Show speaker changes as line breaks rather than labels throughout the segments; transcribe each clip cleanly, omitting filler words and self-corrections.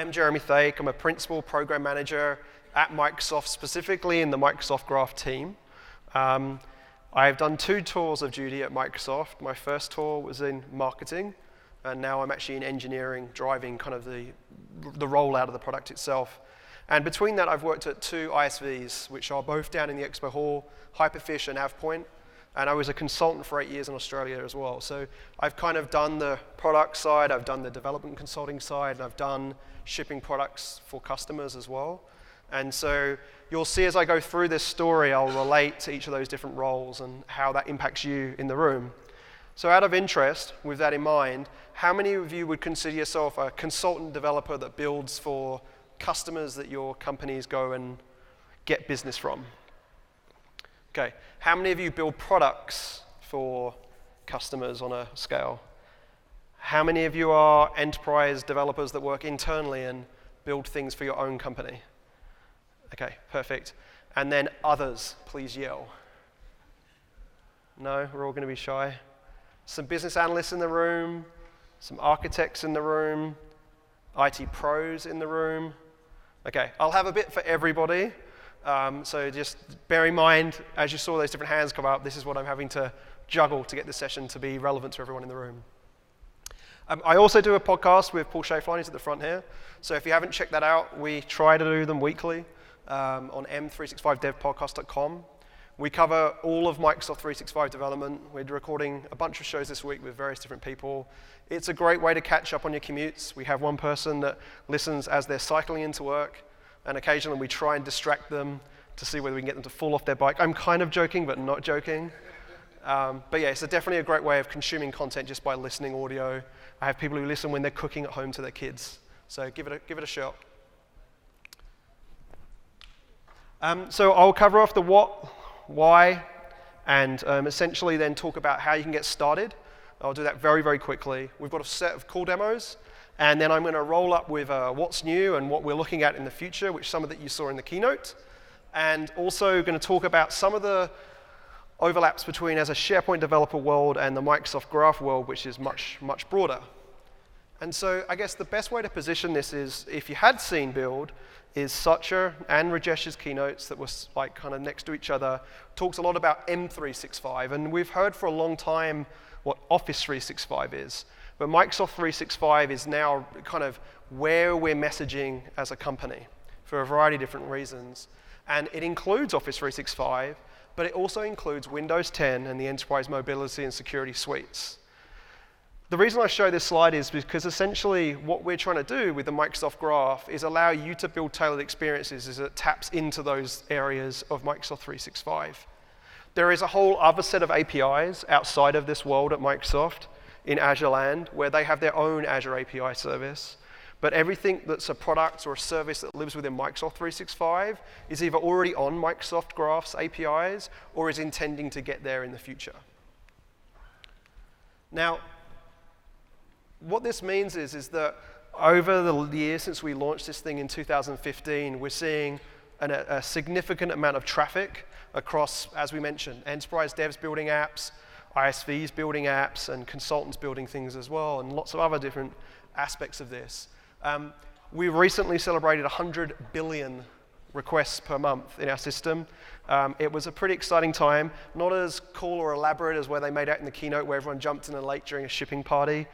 am Jeremy Thake. I'm a principal program manager at Microsoft, specifically in the Microsoft Graph team. I've done 2 tours of duty at Microsoft. My first tour was in marketing, and now I'm actually in engineering, driving kind of the rollout of the product itself. And between that, I've worked at 2 ISVs, which are both down in the Expo Hall, Hyperfish and AvePoint. And I was a consultant for 8 years in Australia as well. So I've kind of done the product side, I've done the development consulting side, and I've done shipping products for customers as well. And so you'll see as I go through this story, I'll relate to each of those different roles and how that impacts you in the room. So out of interest, with that in mind, how many of you would consider yourself a consultant developer that builds for customers that your companies go and get business from? Okay, how many of you build products for customers on a scale? How many of you are enterprise developers that work internally and build things for your own company? Okay, perfect. And then others, please yell. No, we're all going to be shy. Some business analysts in the room, some architects in the room, IT pros in the room. Okay, I'll have a bit for everybody. So just bear in mind, as you saw those different hands come up, this is what I'm having to juggle to get this session to be relevant to everyone in the room. I also do a podcast with Paul Schaeflein, he's at the front here. So if you haven't checked that out, we try to do them weekly on m365devpodcast.com. We cover all of Microsoft 365 development. We're recording a bunch of shows this week with various different people. It's a great way to catch up on your commutes. We have one person that listens as they're cycling into work. And occasionally we try and distract them to see whether we can get them to fall off their bike. I'm kind of joking, but not joking. But yeah, it's definitely a great way of consuming content just by listening audio. I have people who listen when they're cooking at home to their kids. So give it a shot. So I'll cover off the what, why, and essentially then talk about how you can get started. I'll do that very, very quickly. We've got a set of cool demos. And then I'm going to roll up with what's new and what we're looking at in the future, which some of that you saw in the keynote. And also going to talk about some of the overlaps between as a SharePoint developer world and the Microsoft Graph world, which is much, much broader. And so I guess the best way to position this is, if you had seen Build, is Satya and Rajesh's keynotes that was like kind of next to each other, talks a lot about M365. And we've heard for a long time what Office 365 is. But Microsoft 365 is now kind of where we're messaging as a company for a variety of different reasons. And it includes Office 365, but it also includes Windows 10 and the enterprise mobility and security suites. The reason I show this slide is because essentially what we're trying to do with the Microsoft Graph is allow you to build tailored experiences as it taps into those areas of Microsoft 365. There is a whole other set of APIs outside of this world at Microsoft in Azure land, where they have their own Azure API service. But everything that's a product or a service that lives within Microsoft 365 is either already on Microsoft Graph's APIs or is intending to get there in the future. Now, what this means is that over the years since we launched this thing in 2015, we're seeing a significant amount of traffic across, as we mentioned, enterprise devs building apps, ISVs building apps, and consultants building things as well, and lots of other different aspects of this. We recently celebrated 100 billion requests per month in our system. It was a pretty exciting time, not as cool or elaborate as where they made out in the keynote where everyone jumped in a lake during a shipping party.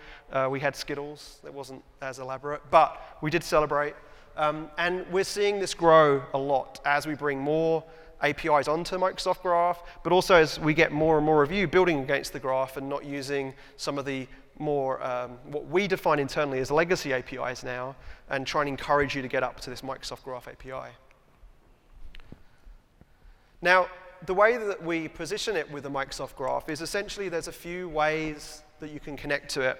We had Skittles, that wasn't as elaborate, but we did celebrate. And we're seeing this grow a lot as we bring more APIs onto Microsoft Graph, but also as we get more and more of you building against the Graph and not using some of the more, what we define internally as legacy APIs now, and try and encourage you to get up to this Microsoft Graph API. Now, the way that we position it with the Microsoft Graph is essentially there's a few ways that you can connect to it.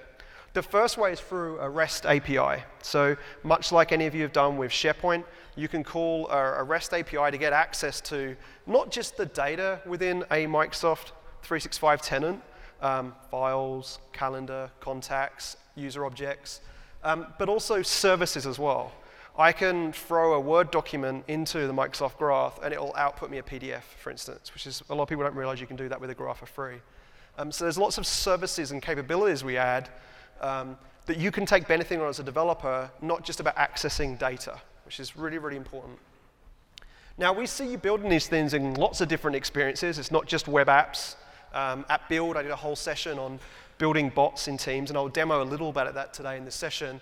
The first way is through a REST API. So much like any of you have done with SharePoint, you can call a REST API to get access to not just the data within a Microsoft 365 tenant, files, calendar, contacts, user objects, but also services as well. I can throw a Word document into the Microsoft Graph and it will output me a PDF, for instance, which is a lot of people don't realize you can do that with a Graph for free. So there's lots of services and capabilities we add that you can take benefit on as a developer, not just about accessing data, which is really, really important. Now, we see you building these things in lots of different experiences. It's not just web apps. At Build, I did a whole session on building bots in Teams, and I'll demo a little about that today in this session.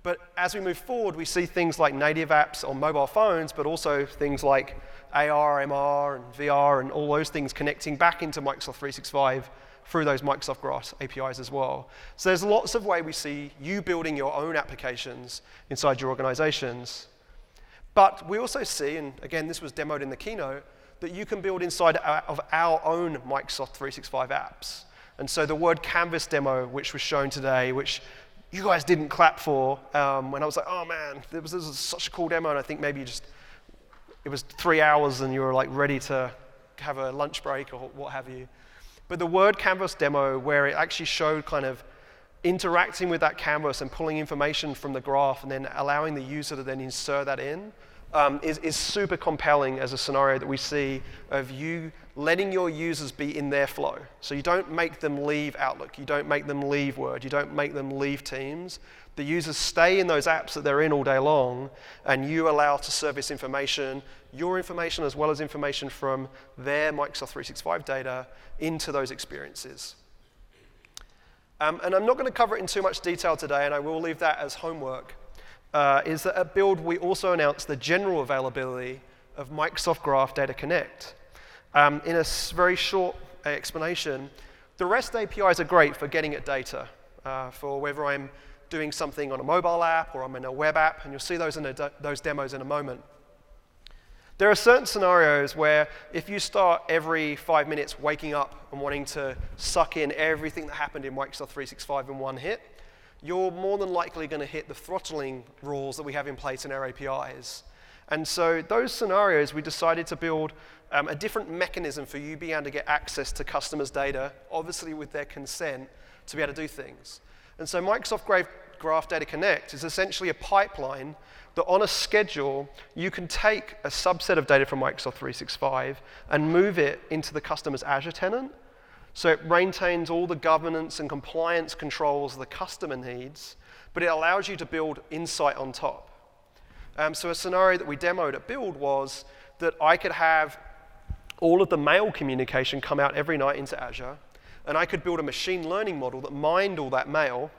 But as we move forward, we see things like native apps on mobile phones, but also things like AR, MR, and VR, and all those things connecting back into Microsoft 365 through those Microsoft Graph APIs as well. So there's lots of ways we see you building your own applications inside your organizations. But we also see, and again, this was demoed in the keynote, that you can build inside of our own Microsoft 365 apps. And so the Word Canvas demo, which was shown today, which you guys didn't clap for, when I was like, oh man, this was such a cool demo, and I think maybe it was 3 hours and you were like ready to have a lunch break or what have you. But the Word Canvas demo, where it actually showed kind of interacting with that canvas and pulling information from the graph and then allowing the user to then insert that in, is super compelling as a scenario that we see of you letting your users be in their flow. So you don't make them leave Outlook, you don't make them leave Word, you don't make them leave Teams. The users stay in those apps that they're in all day long, and you allow to surface information, your information as well as information from their Microsoft 365 data into those experiences. And I'm not going to cover it in too much detail today, and I will leave that as homework, is that at Build we also announced the general availability of Microsoft Graph Data Connect. In a very short explanation, the REST APIs are great for getting at data, for whether I'm doing something on a mobile app or I'm in a web app, and you'll see those in those demos in a moment. There are certain scenarios where if you start every 5 minutes waking up and wanting to suck in everything that happened in Microsoft 365 in one hit, you're more than likely going to hit the throttling rules that we have in place in our APIs. And so those scenarios, we decided to build a different mechanism for you being able to get access to customers' data, obviously with their consent, to be able to do things. And so Microsoft Graph Data Connect is essentially a pipeline that on a schedule, you can take a subset of data from Microsoft 365 and move it into the customer's Azure tenant. So it maintains all the governance and compliance controls the customer needs, but it allows you to build insight on top. So a scenario that we demoed at Build was that I could have all of the mail communication come out every night into Azure, and I could build a machine learning model that mined all that mail.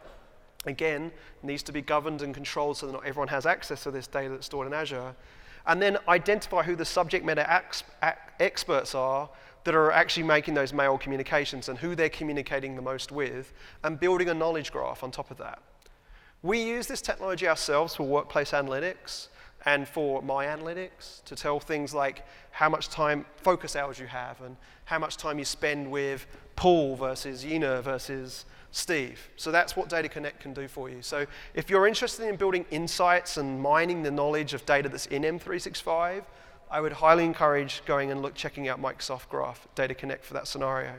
Again, needs to be governed and controlled so that not everyone has access to this data that's stored in Azure. And then identify who the subject matter experts are that are actually making those mail communications and who they're communicating the most with, and building a knowledge graph on top of that. We use this technology ourselves for workplace analytics and for my analytics to tell things like how much time focus hours you have and how much time you spend with Paul versus Yina versus Steve. So that's what Data Connect can do for you. So if you're interested in building insights and mining the knowledge of data that's in M365, I would highly encourage going and checking out Microsoft Graph Data Connect for that scenario.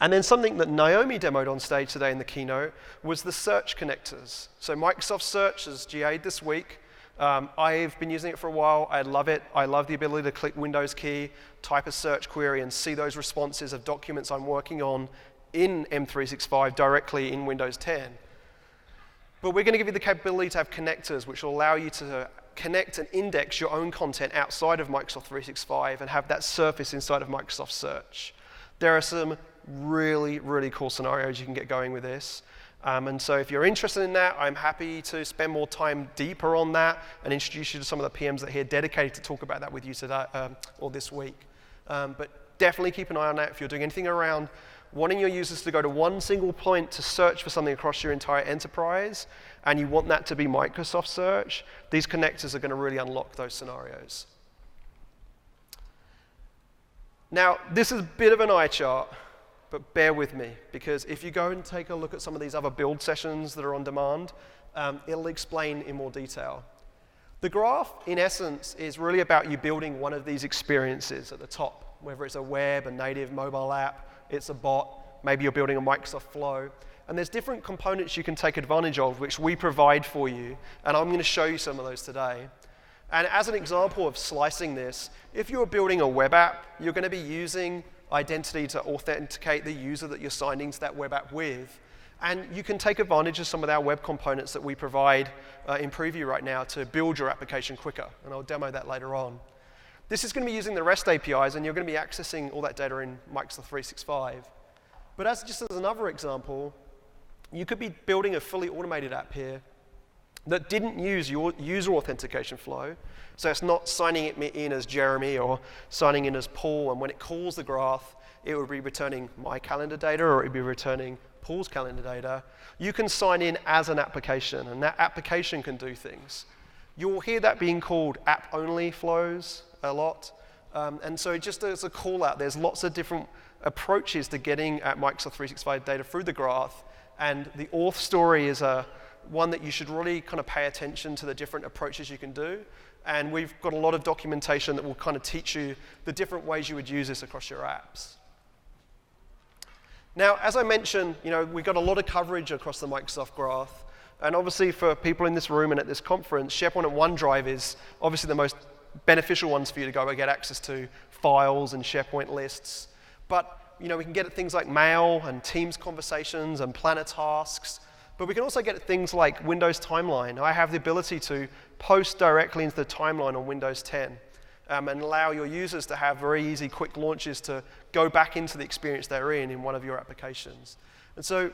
And then something that Naomi demoed on stage today in the keynote was the search connectors. So Microsoft Search is GA'd this week. I've been using it for a while. I love it. I love the ability to click Windows key, type a search query, and see those responses of documents I'm working on in M365 directly in Windows 10. But we're going to give you the capability to have connectors which will allow you to connect and index your own content outside of Microsoft 365 and have that surface inside of Microsoft Search. There are some really, really cool scenarios you can get going with this. And so if you're interested in that, I'm happy to spend more time deeper on that and introduce you to some of the PMs that are here dedicated to talk about that with you today or this week. But definitely keep an eye on that if you're doing anything around wanting your users to go to one single point to search for something across your entire enterprise, and you want that to be Microsoft Search. These connectors are going to really unlock those scenarios. Now, this is a bit of an eye chart, but bear with me, because if you go and take a look at some of these other build sessions that are on demand, it'll explain in more detail. The graph, in essence, is really about you building one of these experiences at the top, whether it's a web, a native mobile app, it's a bot, maybe you're building a Microsoft Flow. And there's different components you can take advantage of, which we provide for you, and I'm going to show you some of those today. And as an example of slicing this, if you're building a web app, you're going to be using identity to authenticate the user that you're signing to that web app with. And you can take advantage of some of our web components that we provide in preview right now to build your application quicker. And I'll demo that later on. This is going to be using the REST APIs, and you're going to be accessing all that data in Microsoft 365. But just as another example, you could be building a fully automated app here that didn't use your user authentication flow. So it's not signing it in as Jeremy or signing in as Paul, and when it calls the graph, it would be returning my calendar data or it would be returning Paul's calendar data. You can sign in as an application, and that application can do things. You'll hear that being called app-only flows a lot. And so just as a call out, there's lots of different approaches to getting at Microsoft 365 data through the graph, and the auth story is one that you should really kind of pay attention to the different approaches you can do. And we've got a lot of documentation that will kind of teach you the different ways you would use this across your apps. Now, as I mentioned, we've got a lot of coverage across the Microsoft graph. And obviously for people in this room and at this conference, SharePoint and OneDrive is obviously the most beneficial ones for you to go and get access to files and SharePoint lists. But we can get at things like mail and Teams conversations and planner tasks. But we can also get at things like Windows Timeline. I have the ability to post directly into the timeline on Windows 10 and allow your users to have very easy, quick launches to go back into the experience they're in one of your applications. And so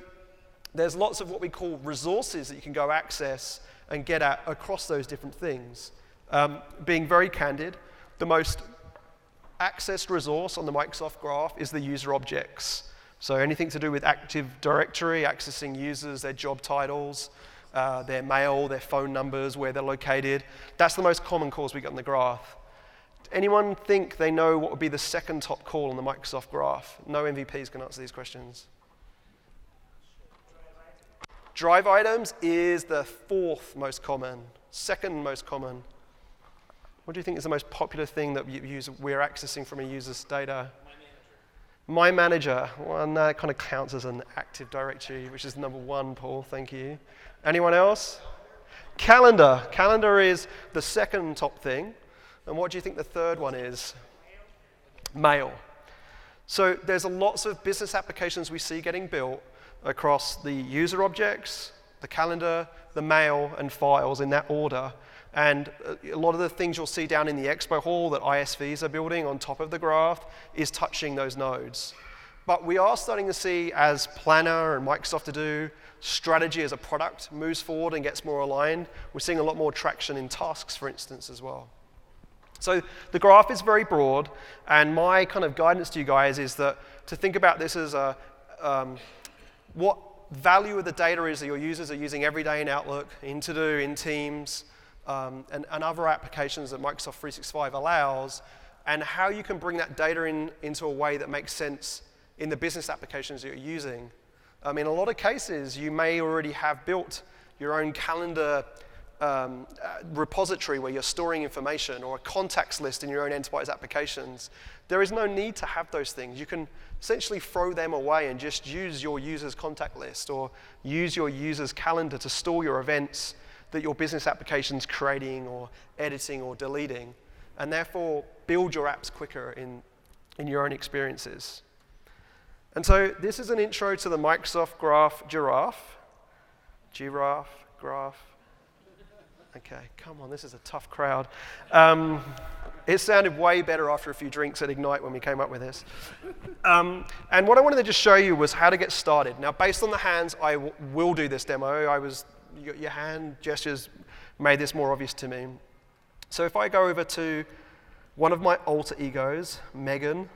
there's lots of what we call resources that you can go access and get at across those different things. Being very candid, the most accessed resource on the Microsoft graph is the user objects. So anything to do with Active Directory, accessing users, their job titles, their mail, their phone numbers, where they're located. That's the most common calls we get on the graph. Anyone think they know what would be the second top call on the Microsoft graph? No MVPs can answer these questions. Drive items is the fourth most common, second most common. What do you think is the most popular thing that we're accessing from a user's data? My Manager. Well, that kind of counts as an Active Directory, which is number one, Paul. Thank you. Anyone else? Calendar. Calendar is the second top thing. And what do you think the third one is? Mail. So there's lots of business applications we see getting built across the user objects, the calendar, the mail, and files in that order. And a lot of the things you'll see down in the expo hall that ISVs are building on top of the graph is touching those nodes. But we are starting to see, as Planner and Microsoft to do, strategy as a product moves forward and gets more aligned. We're seeing a lot more traction in tasks, for instance, as well. So the graph is very broad, and my kind of guidance to you guys is that to think about this as what value of the data is that your users are using every day in Outlook, in To-Do, in Teams, and other applications that Microsoft 365 allows, and how you can bring that data into a way that makes sense in the business applications that you're using. In a lot of cases, you may already have built your own calendar repository where you're storing information, or a contacts list in your own enterprise applications. There is no need to have those things. You can essentially throw them away and just use your user's contact list or use your user's calendar to store your events that your business application's creating or editing or deleting, and therefore build your apps quicker in your own experiences. And so this is an intro to the Microsoft Graph Giraffe. Graph. Okay, come on, this is a tough crowd. It sounded way better after a few drinks at Ignite when we came up with this. And what I wanted to just show you was how to get started. Now, based on the hands, I will do this demo. Your hand gestures made this more obvious to me. So if I go over to one of my alter egos, Megan,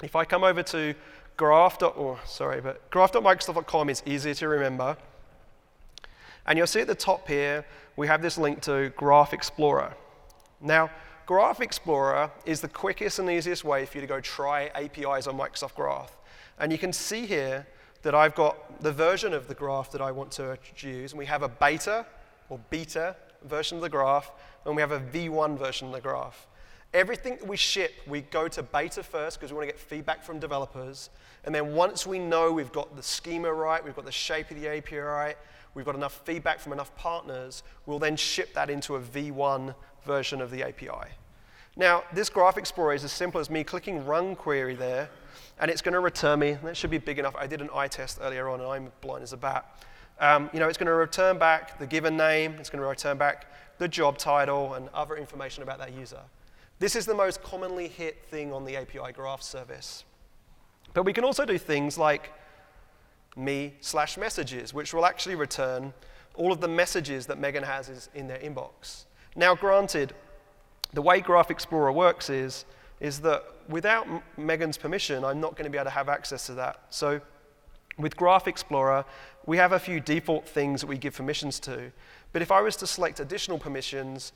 if I come over to graph.microsoft.com is easier to remember. And you'll see at the top here, we have this link to Graph Explorer. Now, Graph Explorer is the quickest and easiest way for you to go try APIs on Microsoft Graph. And you can see here that I've got the version of the graph that I want to use. And we have a beta version of the graph, and we have a V1 version of the graph. Everything that we ship, we go to beta first because we want to get feedback from developers. And then once we know we've got the schema right, we've got the shape of the API right, we've got enough feedback from enough partners, we'll then ship that into a V1 version of the API. Now, this Graph Explorer is as simple as me clicking Run Query there, and it's going to return me. That should be big enough. I did an eye test earlier on, and I'm blind as a bat. It's going to return back the given name. It's going to return back the job title and other information about that user. This is the most commonly hit thing on the API Graph service. But we can also do things like me/messages, which will actually return all of the messages that Megan has in their inbox. Now, granted, the way Graph Explorer works is that without Megan's permission, I'm not going to be able to have access to that. So with Graph Explorer, we have a few default things that we give permissions to. But if I was to select additional permissions,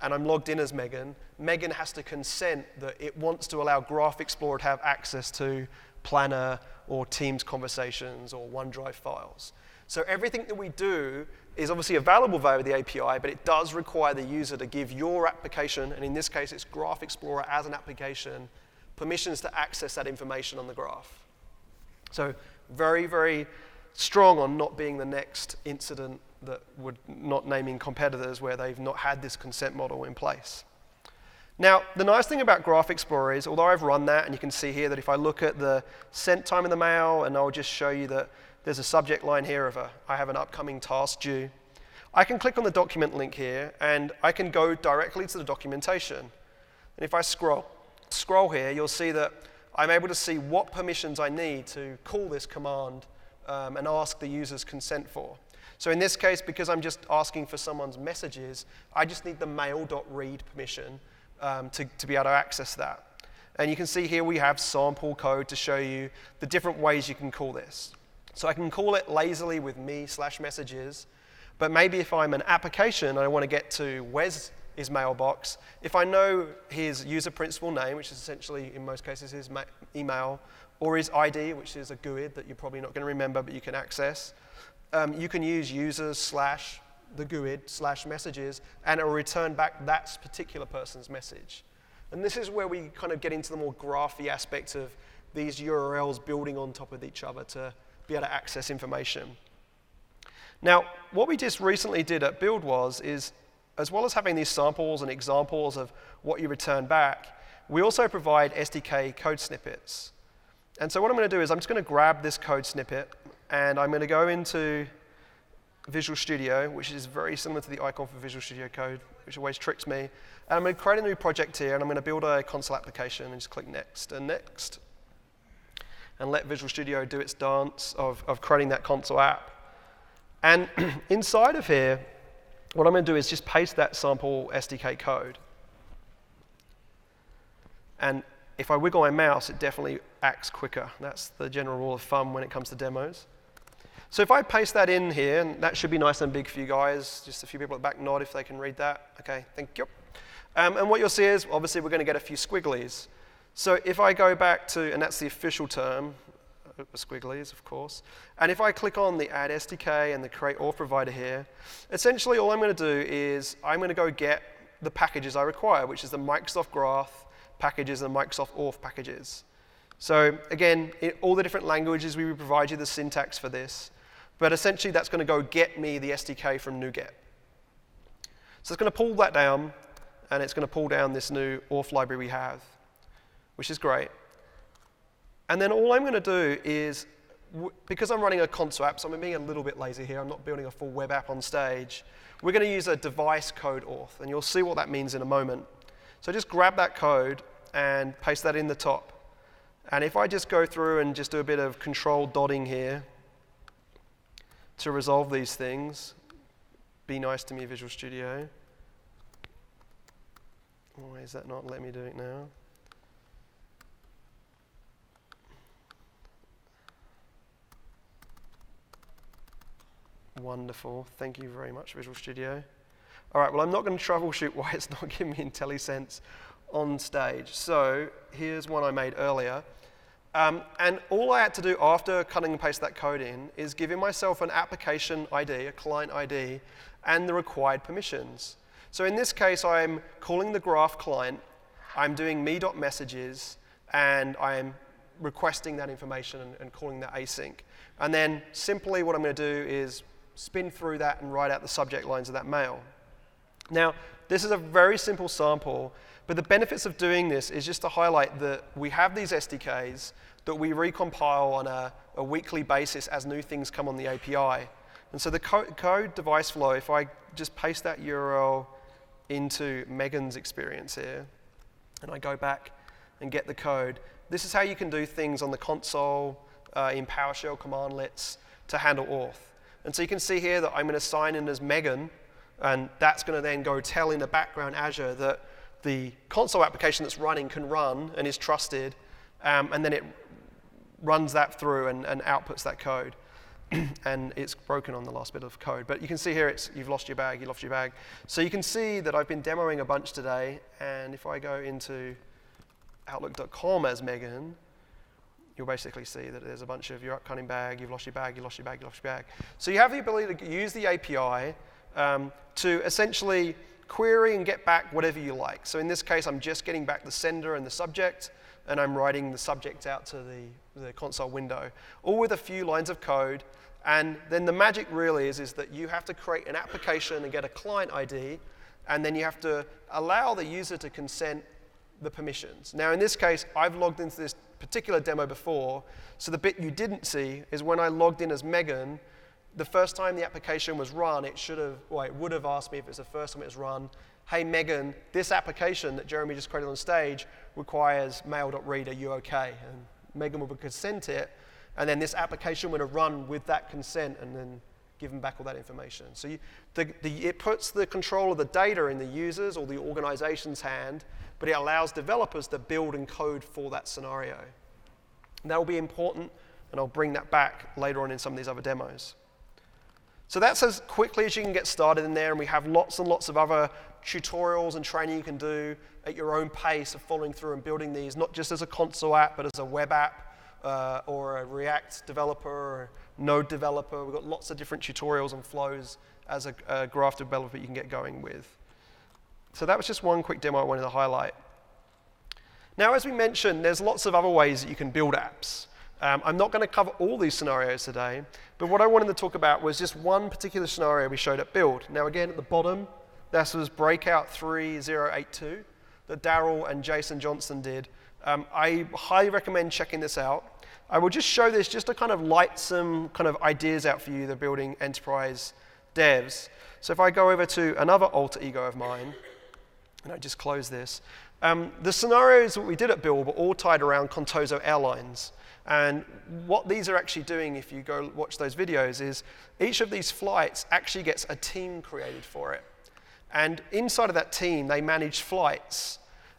and I'm logged in as Megan, Megan has to consent that it wants to allow Graph Explorer to have access to Planner or Teams conversations or OneDrive files. So everything that we do is obviously available via the API, but it does require the user to give your application, and in this case it's Graph Explorer as an application, permissions to access that information on the graph. So very, very strong on not being the next incident that would not naming competitors where they've not had this consent model in place. Now, the nice thing about Graph Explorer is, although I've run that, and you can see here that if I look at the sent time in the mail, and I'll just show you that there's a subject line here of I have an upcoming task due, I can click on the document link here, and I can go directly to the documentation. And if I scroll here, you'll see that I'm able to see what permissions I need to call this command and ask the user's consent for. So in this case, because I'm just asking for someone's messages, I just need the mail.read permission to be able to access that. And you can see here we have sample code to show you the different ways you can call this. So I can call it lazily with me/messages, but maybe if I'm an application and I want to get to Wes's mailbox, if I know his user principal name, which is essentially in most cases his email, or his ID, which is a GUID that you're probably not going to remember but you can access, you can use users/the GUID/messages, and it will return back that particular person's message. And this is where we kind of get into the more graphy aspect of these URLs building on top of each other to be able to access information. Now, what we just recently did at Build is, as well as having these samples and examples of what you return back, we also provide SDK code snippets. And so what I'm going to do is I'm just going to grab this code snippet, and I'm going to go into Visual Studio, which is very similar to the icon for Visual Studio Code, which always tricks me. And I'm going to create a new project here, and I'm going to build a console application, and just click Next and Next, and let Visual Studio do its dance of creating that console app. And inside of here, what I'm going to do is just paste that sample SDK code. And if I wiggle my mouse, it definitely acts quicker. That's the general rule of thumb when it comes to demos. So if I paste that in here, and that should be nice and big for you guys, just a few people at the back nod if they can read that. Okay, thank you. And what you'll see is, obviously, we're going to get a few squigglies. So if I go back to, and that's the official term, squigglies, of course. And if I click on the Add SDK and the Create Auth Provider here, essentially all I'm going to do is I'm going to go get the packages I require, which is the Microsoft Graph packages and the Microsoft Auth packages. So again, in all the different languages, we will provide you the syntax for this. But essentially, that's going to go get me the SDK from NuGet. So it's going to pull that down, and it's going to pull down this new auth library we have, which is great. And then all I'm going to do is, because I'm running a console app, so I'm being a little bit lazy here, I'm not building a full web app on stage, we're going to use a device code auth, and you'll see what that means in a moment. So just grab that code and paste that in the top. And if I just go through and just do a bit of control dotting here to resolve these things, be nice to me, Visual Studio. Why is that not letting me do it now? Wonderful. Thank you very much, Visual Studio. All right, well, I'm not going to troubleshoot why it's not giving me IntelliSense on stage. So here's one I made earlier. And all I had to do after cutting and paste that code in is giving myself an application ID, a client ID, and the required permissions. So in this case, I'm calling the graph client, I'm doing me.messages, and I'm requesting that information and calling that async. And then simply what I'm going to do is spin through that and write out the subject lines of that mail. Now, this is a very simple sample, But the benefits of doing this is just to highlight that we have these SDKs that we recompile on a weekly basis as new things come on the API. And so the code device flow, if I just paste that URL into Megan's experience here, and I go back and get the code, this is how you can do things on the console in PowerShell commandlets to handle auth. And so you can see here that I'm going to sign in as Megan, and that's going to then go tell in the background Azure that the console application that's running can run and is trusted, and then it runs that through and outputs that code. And it's broken on the last bit of code. But you can see here it's you've lost your bag, you lost your bag. So you can see that I've been demoing a bunch today, and if I go into Outlook.com as Megan, you'll basically see that there's a bunch of your upcoming bag, you've lost your bag, you lost your bag, you lost your bag. So you have the ability to use the API to essentially query and get back whatever you like. So in this case, I'm just getting back the sender and the subject, and I'm writing the subject out to the console window, all with a few lines of code. And then the magic really is that you have to create an application and get a client ID, and then you have to allow the user to consent the permissions. Now in this case, I've logged into this particular demo before, so the bit you didn't see is when I logged in as Megan, the first time the application was run, it would have asked me if it's the first time it was run, hey Megan, this application that Jeremy just created on stage requires mail.read, are you okay? And Megan would consent it, and then this application would have run with that consent and then given back all that information. So it puts the control of the data in the user's or the organization's hand, but it allows developers to build and code for that scenario. And that will be important, and I'll bring that back later on in some of these other demos. So that's as quickly as you can get started in there, and we have lots and lots of other tutorials and training you can do at your own pace of following through and building these, not just as a console app, but as a web app, or a React developer, or a Node developer. We've got lots of different tutorials and flows as a graph developer you can get going with. So that was just one quick demo I wanted to highlight. Now, as we mentioned, there's lots of other ways that you can build apps. I'm not going to cover all these scenarios today, but what I wanted to talk about was just one particular scenario we showed at Build. Now, again, at the bottom, this was Breakout 3082 that Daryl and Jason Johnson did. I highly recommend checking this out. I will just show this just to kind of light some kind of ideas out for you that are building enterprise devs. So if I go over to another alter ego of mine, and I just close this, the scenarios that we did at Build were all tied around Contoso Airlines. And what these are actually doing, if you go watch those videos, is each of these flights actually gets a team created for it. And inside of that team, they manage flights.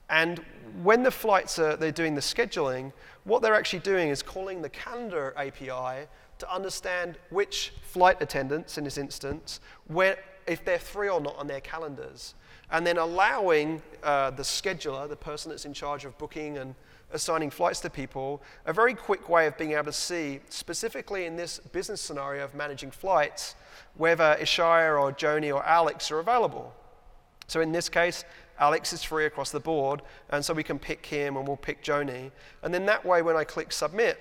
And when the flights they're doing the scheduling, what they're actually doing is calling the calendar API to understand which flight attendants, in this instance, if they're free or not on their calendars. And then allowing the scheduler, the person that's in charge of booking and assigning flights to people, a very quick way of being able to see, specifically in this business scenario of managing flights, whether Ishaya or Joni or Alex are available. So in this case, Alex is free across the board, and so we can pick him and we'll pick Joni. And then that way, when I click submit,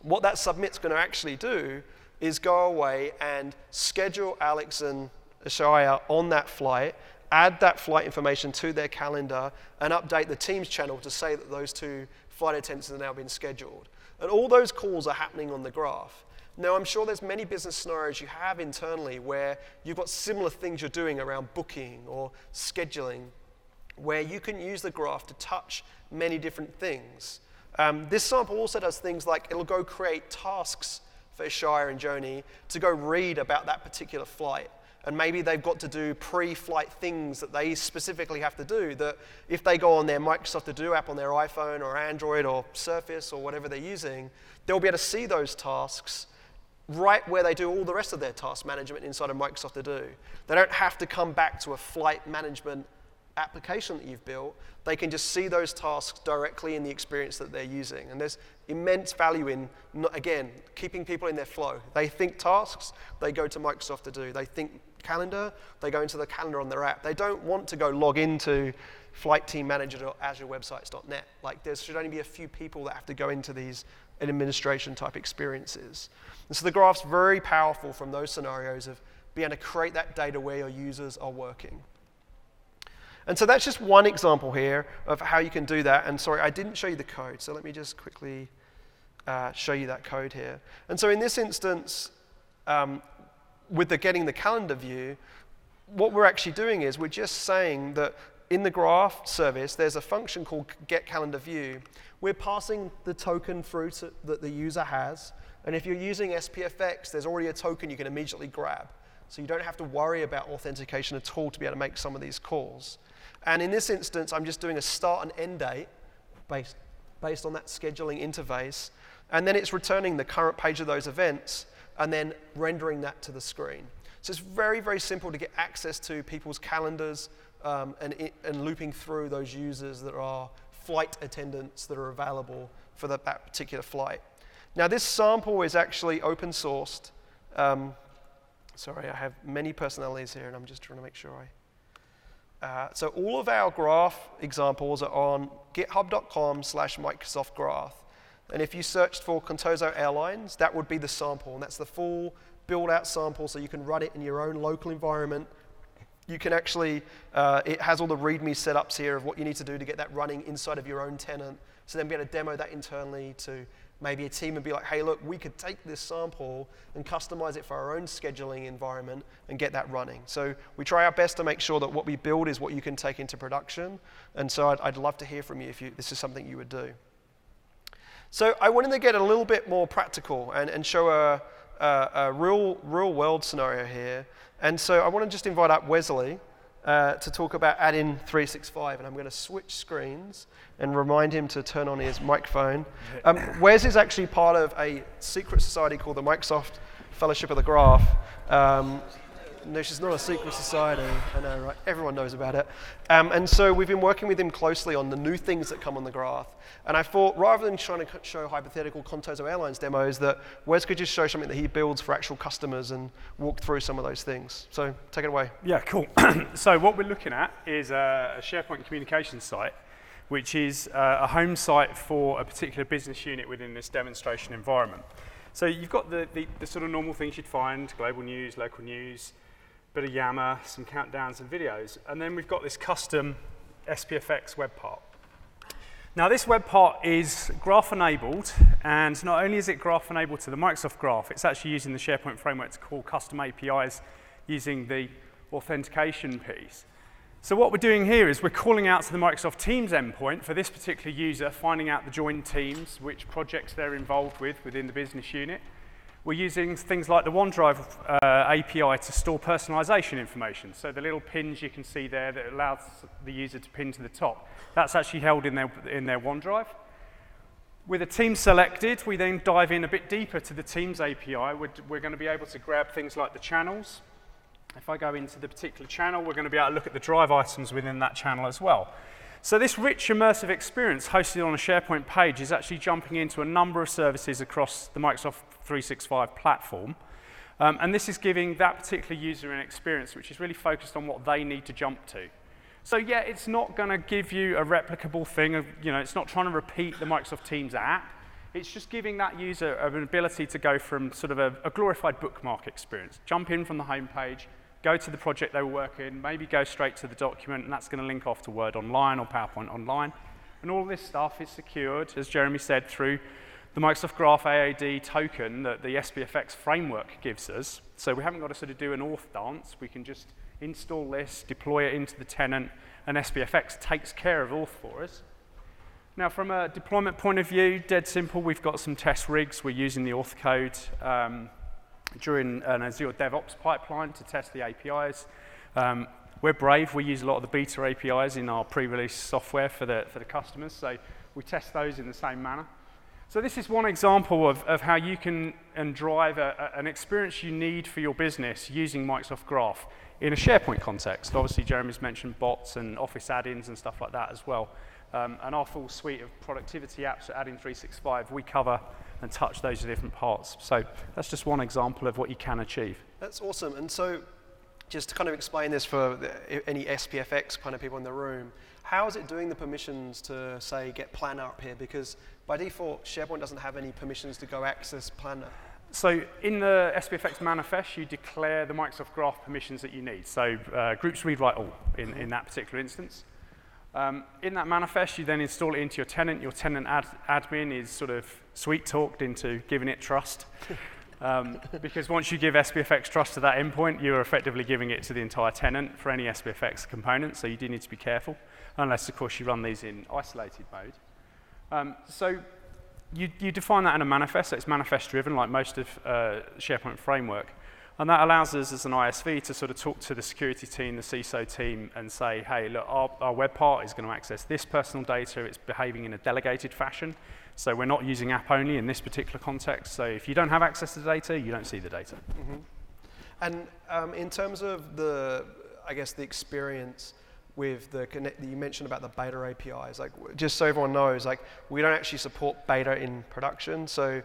what that submit's going to actually do is go away and schedule Alex and Ishaya on that flight, add that flight information to their calendar, and update the Teams channel to say that those two flight attendants have now been scheduled. And all those calls are happening on the graph. Now, I'm sure there's many business scenarios you have internally where you've got similar things you're doing around booking or scheduling, where you can use the graph to touch many different things. This sample also does things like it'll go create tasks for Ishaya and Joni to go read about that particular flight. And maybe they've got to do pre-flight things that they specifically have to do, that if they go on their Microsoft To Do app on their iPhone or Android or Surface or whatever they're using, they'll be able to see those tasks right where they do all the rest of their task management inside of Microsoft To Do. They don't have to come back to a flight management application that you've built. They can just see those tasks directly in the experience that they're using. And there's immense value in, again, keeping people in their flow. They think tasks, they go to Microsoft To Do. They think calendar, they go into the calendar on their app. They don't want to go log into flightteammanager.azurewebsites.net. Like, there should only be a few people that have to go into these administration type experiences. And so the graph's very powerful from those scenarios of being able to create that data where your users are working. And so that's just one example here of how you can do that. And sorry, I didn't show you the code, so let me just quickly show you that code here. And so in this instance, with the getting the calendar view, what we're actually doing is we're just saying that in the graph service, there's a function called getCalendarView. We're passing the token through that the user has. And if you're using SPFx, there's already a token you can immediately grab. So you don't have to worry about authentication at all to be able to make some of these calls. And in this instance, I'm just doing a start and end date based on that scheduling interface. And then it's returning the current page of those events and then rendering that to the screen. So it's very, very simple to get access to people's calendars and looping through those users that are flight attendants that are available for that particular flight. Now, this sample is actually open sourced. Sorry, I have many personalities here, and I'm just trying to make sure so all of our graph examples are on github.com/Microsoft Graph. And if you searched for Contoso Airlines, that would be the sample. And that's the full build-out sample, so you can run it in your own local environment. You can actually, it has all the README setups here of what you need to do to get that running inside of your own tenant. So then be able to demo that internally to maybe a team and be like, hey, look, we could take this sample and customize it for our own scheduling environment and get that running. So we try our best to make sure that what we build is what you can take into production. And so I'd love to hear from you if this is something you would do. So I wanted to get a little bit more practical and show a real world scenario here. And so I want to just invite up Wesley to talk about add-in 365, and I'm going to switch screens and remind him to turn on his microphone. Wes is actually part of a secret society called the Microsoft Fellowship of the Graph. No, she's not a secret society. I know, right? Everyone knows about it. And so we've been working with him closely on the new things that come on the graph. And I thought, rather than trying to show hypothetical Contoso Airlines demos, that Wes could just show something that he builds for actual customers and walk through some of those things. So take it away.
Yeah, cool. So what we're looking at is a SharePoint communications site, which is a home site for a particular business unit within this demonstration environment. So you've got the sort of normal things you'd find: global news, local news, bit of Yammer, some countdowns and videos. And then we've got this custom SPFx web part. Now this web part is graph enabled, and not only is it graph enabled to the Microsoft Graph, it's actually using the SharePoint framework to call custom APIs using the authentication piece. So what we're doing here is we're calling out to the Microsoft Teams endpoint for this particular user, finding out the joined teams, which projects they're involved with within the business unit. We're using things like the OneDrive API to store personalization information. So the little pins you can see there that allows the user to pin to the top, that's actually held in their OneDrive. With a team selected, we then dive in a bit deeper to the Teams API. We're going to be able to grab things like the channels. If I go into the particular channel, we're going to be able to look at the drive items within that channel as well. So this rich immersive experience hosted on a SharePoint page is actually jumping into a number of services across the Microsoft 365 platform. And this is giving that particular user an experience which is really focused on what they need to jump to. So yeah, it's not going to give you a replicable thing. It's not trying to repeat the Microsoft Teams app. It's just giving that user an ability to go from sort of a glorified bookmark experience, jump in from the home page, go to the project they were working in, maybe go straight to the document, and that's going to link off to Word Online or PowerPoint Online. And all this stuff is secured, as Jeremy said, through the Microsoft Graph AAD token that the SPFx framework gives us. So we haven't got to sort of do an auth dance. We can just install this, deploy it into the tenant, and SPFx takes care of auth for us. Now, from a deployment point of view, dead simple. We've got some test rigs. We're using the auth code during an Azure DevOps pipeline to test the APIs. We're brave. We use a lot of the beta APIs in our pre-release software for the customers, so we test those in the same manner. So this is one example of how you can drive an experience you need for your business using Microsoft Graph in a SharePoint context. Obviously, Jeremy's mentioned bots and Office add-ins and stuff like that as well. And our full suite of productivity apps at Add-in 365, we cover and touch those different parts. So that's just one example of what you can achieve.
That's awesome. And so just to kind of explain this for any SPFx kind of people in the room, how is it doing the permissions to, say, get Planner up here? Because by default, SharePoint doesn't have any permissions to go access Planner.
So in the SPFx manifest, you declare the Microsoft Graph permissions that you need. So groups read, write, all in that particular instance. In that manifest, you then install it into your tenant. Your tenant admin is sort of sweet-talked into giving it trust. Because once you give SPFx trust to that endpoint, you're effectively giving it to the entire tenant for any SPFx component, so you do need to be careful, unless, of course, you run these in isolated mode. So you define that in a manifest, so it's manifest-driven, like most of SharePoint framework, and that allows us as an ISV to sort of talk to the security team, the CISO team, and say, hey, look, our web part is going to access this personal data, it's behaving in a delegated fashion, so we're not using app only in this particular context, so if you don't have access to the data, you don't see the data.
Mm-hmm. And in terms of the experience with the connect that you mentioned about the beta APIs, like just so everyone knows, like we don't actually support beta in production, so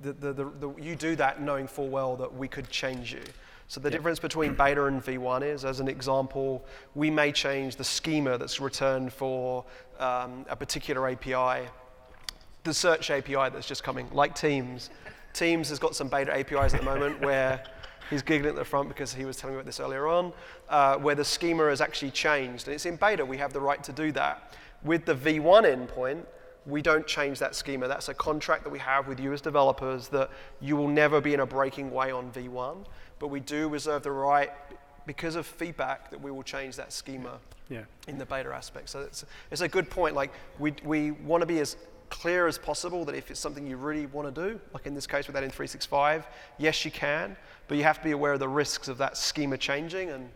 you do that knowing full well that we could change you. So the difference between beta and V1 is, as an example, we may change the schema that's returned for a particular API, the search API that's just coming, like Teams. Teams has got some beta APIs at the moment where he's giggling at the front because he was telling me about this earlier on, where the schema has actually changed. And it's in beta, we have the right to do that. With the V1 endpoint, we don't change that schema. That's a contract that we have with you as developers that you will never be in a breaking way on V1, but we do reserve the right, because of feedback, that we will change that schema in the beta aspect. So it's a good point. Like we want to be as clear as possible that if it's something you really want to do, like in this case with that in 365, yes, you can, but you have to be aware of the risks of that schema changing, and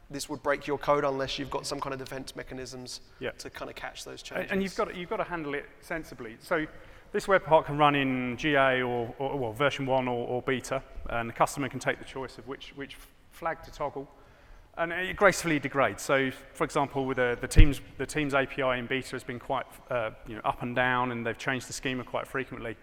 this would break your code unless you've got some kind of defense mechanisms to kind of catch those changes.
And you've got to handle it sensibly. So this web part can run in GA or version 1 or beta, and the customer can take the choice of which flag to toggle, and it gracefully degrades. So, for example, with the Teams API in beta has been quite up and down, and they've changed the schema quite frequently.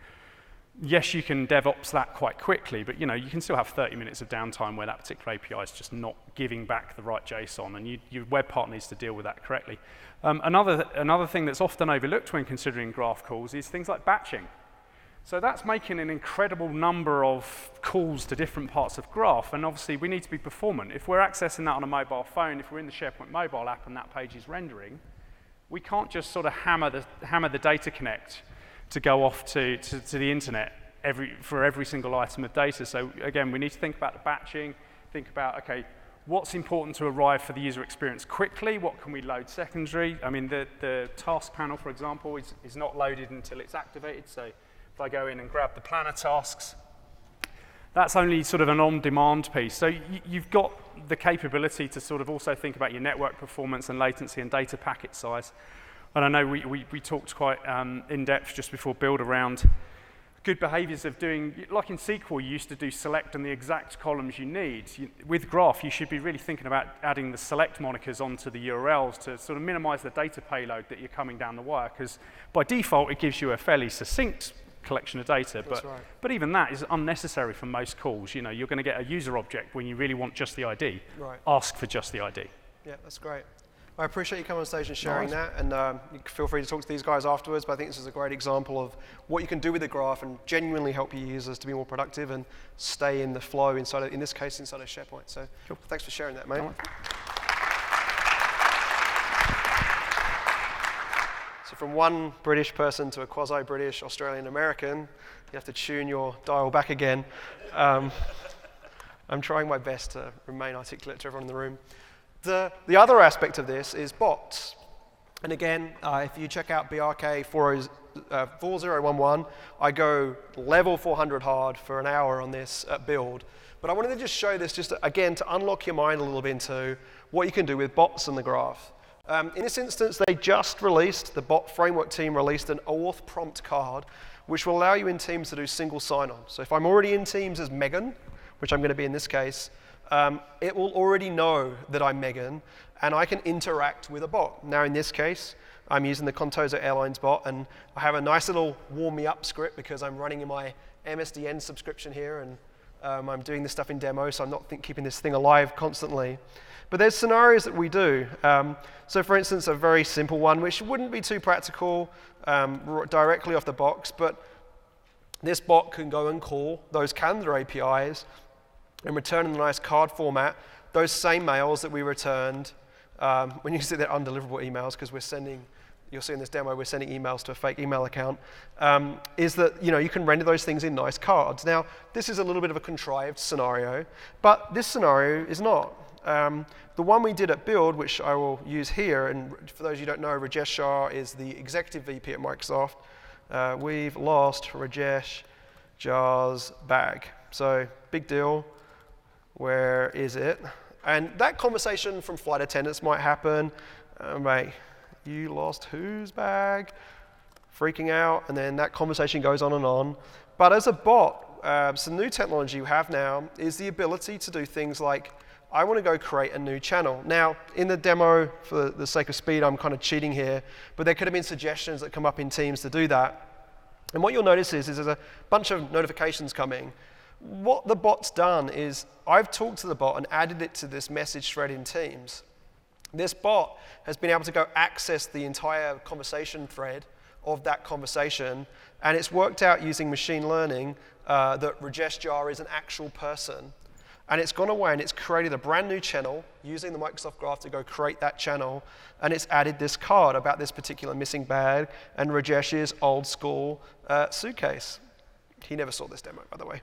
Yes, you can DevOps that quite quickly, but you can still have 30 minutes of downtime where that particular API is just not giving back the right JSON, and your web part needs to deal with that correctly. Another thing that's often overlooked when considering graph calls is things like batching. So that's making an incredible number of calls to different parts of graph, and obviously we need to be performant. If we're accessing that on a mobile phone, if we're in the SharePoint mobile app and that page is rendering, we can't just sort of hammer the data connect to go off to the internet for every single item of data. So again, we need to think about the batching, think about, okay, what's important to arrive for the user experience quickly, what can we load secondary? I mean, the task panel, for example, is not loaded until it's activated, so if I go in and grab the planner tasks, that's only sort of an on-demand piece. So you've got the capability to sort of also think about your network performance and latency and data packet size. And I know we talked quite in depth just before build around good behaviors of doing, like in SQL, you used to do select on the exact columns you need. With Graph, you should be really thinking about adding the select monikers onto the URLs to sort of minimize the data payload that you're coming down the wire, because by default, it gives you a fairly succinct collection of data, but even that is unnecessary for most calls. You're going to get a user object when you really want just the ID.
Right.
Ask for just the ID.
Yeah, that's great. I appreciate you coming on stage and sharing that, and you can feel free to talk to these guys afterwards, but I think this is a great example of what you can do with the graph and genuinely help your users to be more productive and stay in the flow inside of, in this case, inside of SharePoint. So thanks for sharing that, mate. So from one British person to a quasi-British Australian American, you have to tune your dial back again. I'm trying my best to remain articulate to everyone in the room. The other aspect of this is bots. And again, if you check out BRK 4011, I go level 400 hard for an hour on this build. But I wanted to just show this just, again, to unlock your mind a little bit into what you can do with bots in the graph. In this instance, they just released, the bot framework team released an auth prompt card, which will allow you in Teams to do single sign-on. So if I'm already in Teams as Megan, which I'm going to be in this case, it will already know that I'm Megan, and I can interact with a bot. Now, in this case, I'm using the Contoso Airlines bot, and I have a nice little warm me up script because I'm running in my MSDN subscription here, and I'm doing this stuff in demo, so I'm not keeping this thing alive constantly. But there's scenarios that we do. So for instance, a very simple one, which wouldn't be too practical directly off the box, but this bot can go and call those calendar APIs and return in a nice card format those same mails that we returned when you see they're undeliverable emails, because we're sending, you'll see in this demo, we're sending emails to a fake email account, is that you can render those things in nice cards. Now, this is a little bit of a contrived scenario, but this scenario is not. The one we did at Build, which I will use here, and for those of you who don't know, Rajesh Shah is the executive VP at Microsoft. We've lost Rajesh Jha's bag. So, big deal. Where is it? And that conversation from flight attendants might happen. Mate, you lost whose bag? Freaking out, and then that conversation goes on and on. But as a bot, some new technology you have now is the ability to do things like, I want to go create a new channel. Now, in the demo, for the sake of speed, I'm kind of cheating here, but there could have been suggestions that come up in Teams to do that. And what you'll notice is there's a bunch of notifications coming. What the bot's done is I've talked to the bot and added it to this message thread in Teams. This bot has been able to go access the entire conversation thread of that conversation, and it's worked out using machine learning that Rajesh Jha is an actual person. And it's gone away and it's created a brand new channel using the Microsoft Graph to go create that channel, and it's added this card about this particular missing bag and Rajesh's old school suitcase. He never saw this demo, by the way.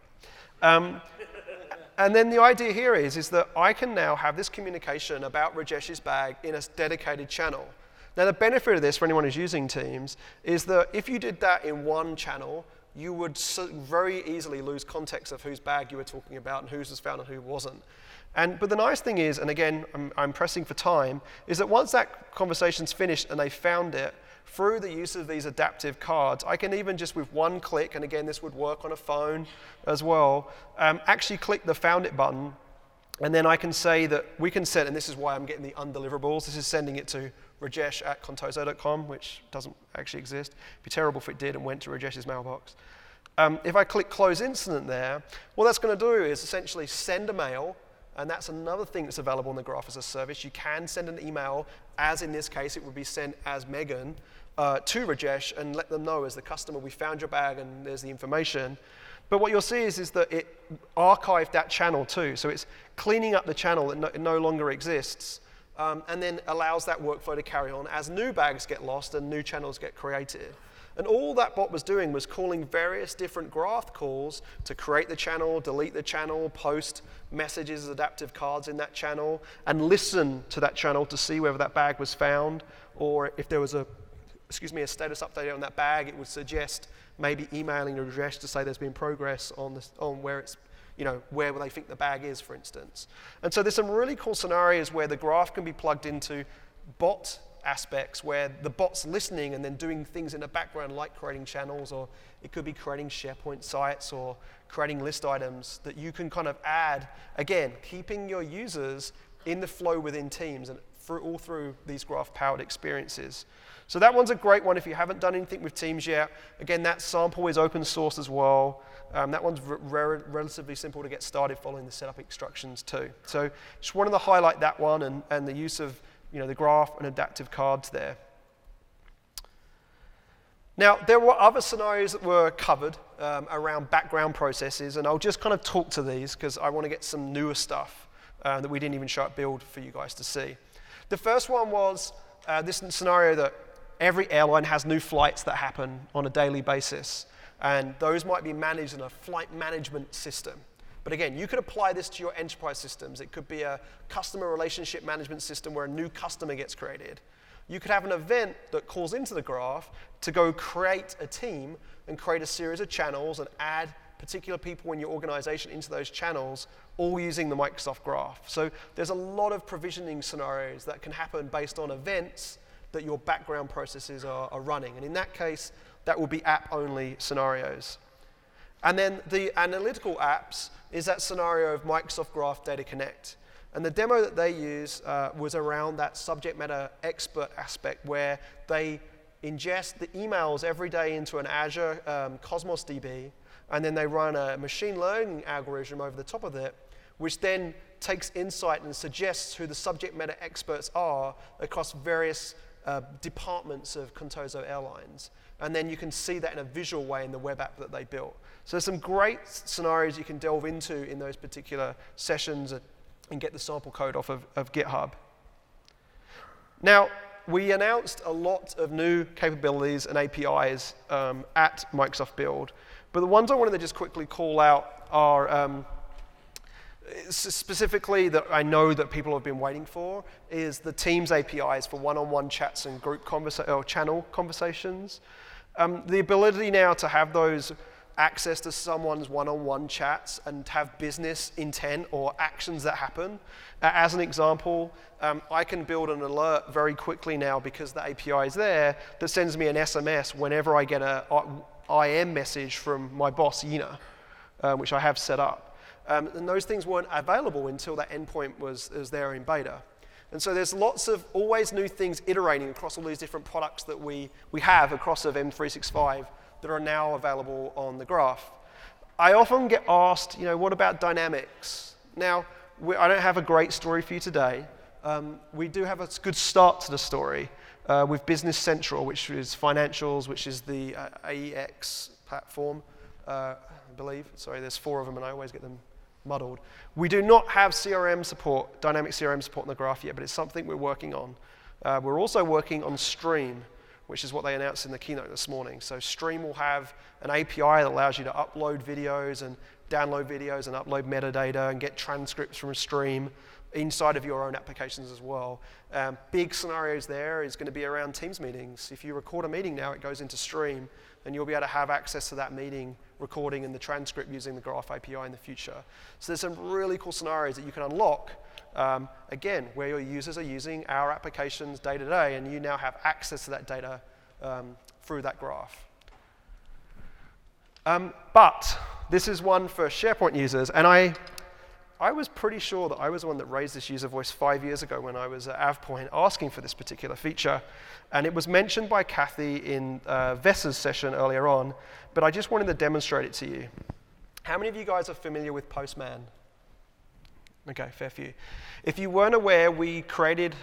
And then the idea here is that I can now have this communication about Rajesh's bag in a dedicated channel. Now, the benefit of this for anyone who's using Teams is that if you did that in one channel, you would very easily lose context of whose bag you were talking about and whose was found and who wasn't. But the nice thing is, and again, I'm pressing for time, is that once that conversation's finished and they found it, through the use of these adaptive cards, I can even just with one click, and again, this would work on a phone as well, actually click the Found It button, and then I can say that we can set, and this is why I'm getting the undeliverables, this is sending it to rajesh@contoso.com, which doesn't actually exist. It'd be terrible if it did and went to Rajesh's mailbox. If I click Close Incident there, what that's going to do is essentially send a mail, and that's another thing that's available in the Graph as a Service. You can send an email, as in this case, it would be sent as Megan, to Rajesh and let them know as the customer, we found your bag and there's the information. But what you'll see is that it archived that channel too. So it's cleaning up the channel that no longer exists, and then allows that workflow to carry on as new bags get lost and new channels get created. And all that bot was doing was calling various different graph calls to create the channel, delete the channel, post messages as adaptive cards in that channel, and listen to that channel to see whether that bag was found, or if there was a status update on that bag, it would suggest maybe emailing Rajesh to say there's been progress on where it's, where they think the bag is, for instance. And so there's some really cool scenarios where the graph can be plugged into bot aspects, where the bot's listening and then doing things in the background like creating channels, or it could be creating SharePoint sites or creating list items that you can kind of add, again, keeping your users in the flow within Teams and all through these graph-powered experiences. So that one's a great one if you haven't done anything with Teams yet. Again, that sample is open source as well. That one's relatively simple to get started following the setup instructions too. So just wanted to highlight that one and the use of the graph and adaptive cards there. Now, there were other scenarios that were covered around background processes, and I'll just kind of talk to these because I want to get some newer stuff that we didn't even show at Build for you guys to see. The first one was this scenario that every airline has new flights that happen on a daily basis, and those might be managed in a flight management system. But again, you could apply this to your enterprise systems. It could be a customer relationship management system where a new customer gets created. You could have an event that calls into the graph to go create a team and create a series of channels and add particular people in your organization into those channels, all using the Microsoft Graph. So there's a lot of provisioning scenarios that can happen based on events that your background processes are running. And in that case, that will be app-only scenarios. And then the analytical apps is that scenario of Microsoft Graph Data Connect. And the demo that they use was around that subject matter expert aspect where they ingest the emails every day into an Azure Cosmos DB, and then they run a machine learning algorithm over the top of it, which then takes insight and suggests who the subject matter experts are across various departments of Contoso Airlines. And then you can see that in a visual way in the web app that they built. So there's some great scenarios you can delve into in those particular sessions and get the sample code off of GitHub. Now, we announced a lot of new capabilities and APIs at Microsoft Build, but the ones I wanted to just quickly call out are specifically that I know that people have been waiting for is the Teams APIs for one-on-one chats and group channel conversations. The ability now to have those access to someone's one-on-one chats and have business intent or actions that happen. As an example, I can build an alert very quickly now because the API is there that sends me an SMS whenever I get a IM message from my boss, Yina, which I have set up. And those things weren't available until that endpoint was there in beta. And so there's lots of always new things iterating across all these different products that we have across of M365 that are now available on the graph. I often get asked, what about dynamics? Now, I don't have a great story for you today. We do have a good start to the story with Business Central, which is financials, which is the AEX platform, I believe. Sorry, there's 4 of them, and I always get them muddled. We do not have CRM support, dynamic CRM support in the graph yet, but it's something we're working on. We're also working on Stream, which is what they announced in the keynote this morning. So Stream will have an API that allows you to upload videos and download videos and upload metadata and get transcripts from a Stream inside of your own applications as well. Big scenarios there is going to be around Teams meetings. If you record a meeting now, it goes into Stream, and you'll be able to have access to that meeting recording and the transcript using the Graph API in the future. So there's some really cool scenarios that you can unlock, again, where your users are using our applications day to day, and you now have access to that data through that graph. But this is one for SharePoint users, and I was pretty sure that I was the one that raised this user voice 5 years ago when I was at AvePoint asking for this particular feature. And it was mentioned by Kathy in Vessa's session earlier on, but I just wanted to demonstrate it to you. How many of you guys are familiar with Postman? Okay, fair few. If you weren't aware, we created,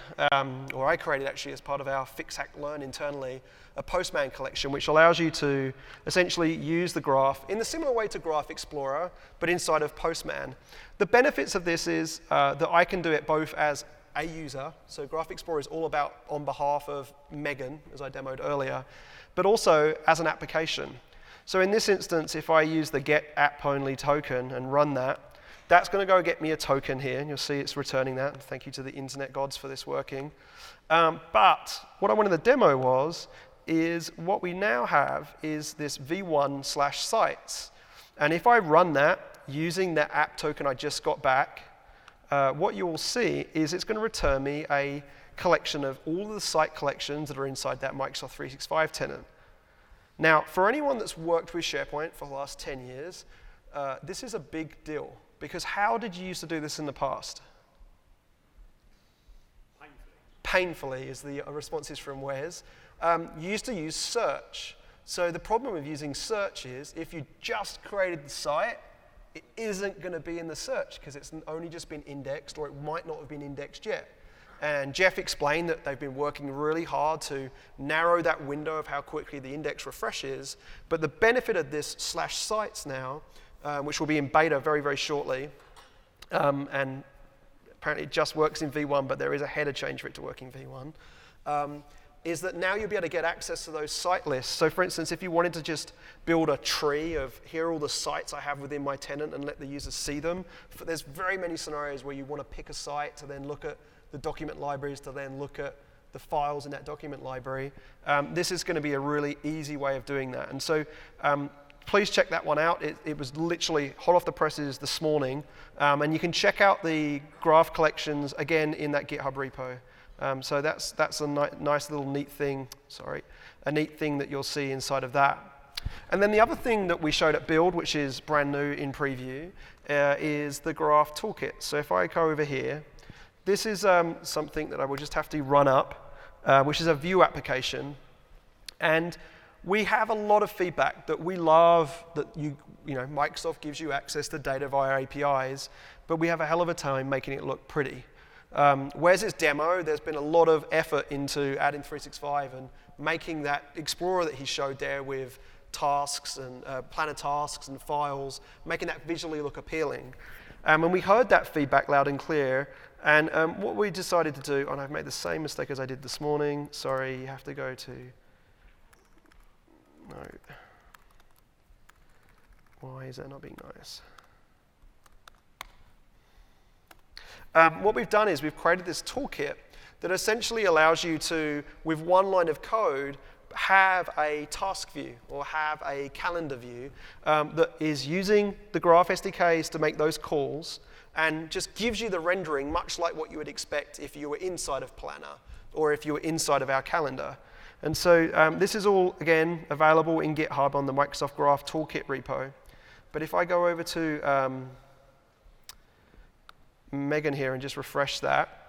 or I created actually as part of our Fix Hack Learn internally, a Postman Collection, which allows you to essentially use the graph in the similar way to Graph Explorer, but inside of Postman. The benefits of this is that I can do it both as a user, so Graph Explorer is all about on behalf of Megan, as I demoed earlier, but also as an application. So in this instance, if I use the get app only token and run that, that's going to go get me a token here, and you'll see it's returning that. Thank you to the internet gods for this working. But what I wanted to demo is what we now have is this v1/sites. And if I run that using that app token I just got back, what you will see is it's going to return me a collection of all of the site collections that are inside that Microsoft 365 tenant. Now, for anyone that's worked with SharePoint for the last 10 years, this is a big deal. Because how did you used to do this in the past? Painfully is the responses from Wes. You used to use search. So the problem with using search is if you just created the site, it isn't going to be in the search because it's only just been indexed, or it might not have been indexed yet. And Jeff explained that they've been working really hard to narrow that window of how quickly the index refreshes. But the benefit of this /sites now, which will be in beta very, very shortly, and apparently it just works in V1, but there is a header change for it to work in V1, is that now you'll be able to get access to those site lists. So for instance, if you wanted to just build a tree of here are all the sites I have within my tenant and let the users see them, there's very many scenarios where you want to pick a site to then look at the document libraries, to then look at the files in that document library. This is going to be a really easy way of doing that. And so please check that one out. It was literally hot off the presses this morning. And you can check out the graph collections, again, in that GitHub repo. So that's a nice little neat thing, a neat thing that you'll see inside of that. And then the other thing that we showed at Build, which is brand new in preview, is the Graph Toolkit. So if I go over here, this is something that I will just have to run up, which is a view application. And we have a lot of feedback that we love that Microsoft gives you access to data via APIs, but we have a hell of a time making it look pretty. Wes' demo, there's been a lot of effort into adding 365 and making that Explorer that he showed there with tasks and planner tasks and files, making that visually look appealing. And we heard that feedback loud and clear. And what we decided to do, and I've made the same mistake as I did this morning. Sorry, you have to go to, no. Why is that not being nice? What we've done is we've created this toolkit that essentially allows you to, with one line of code, have a task view or have a calendar view that is using the Graph SDKs to make those calls and just gives you the rendering much like what you would expect if you were inside of Planner or if you were inside of our calendar. And so this is all, again, available in GitHub on the Microsoft Graph Toolkit repo. But if I go over to Megan here and just refresh that,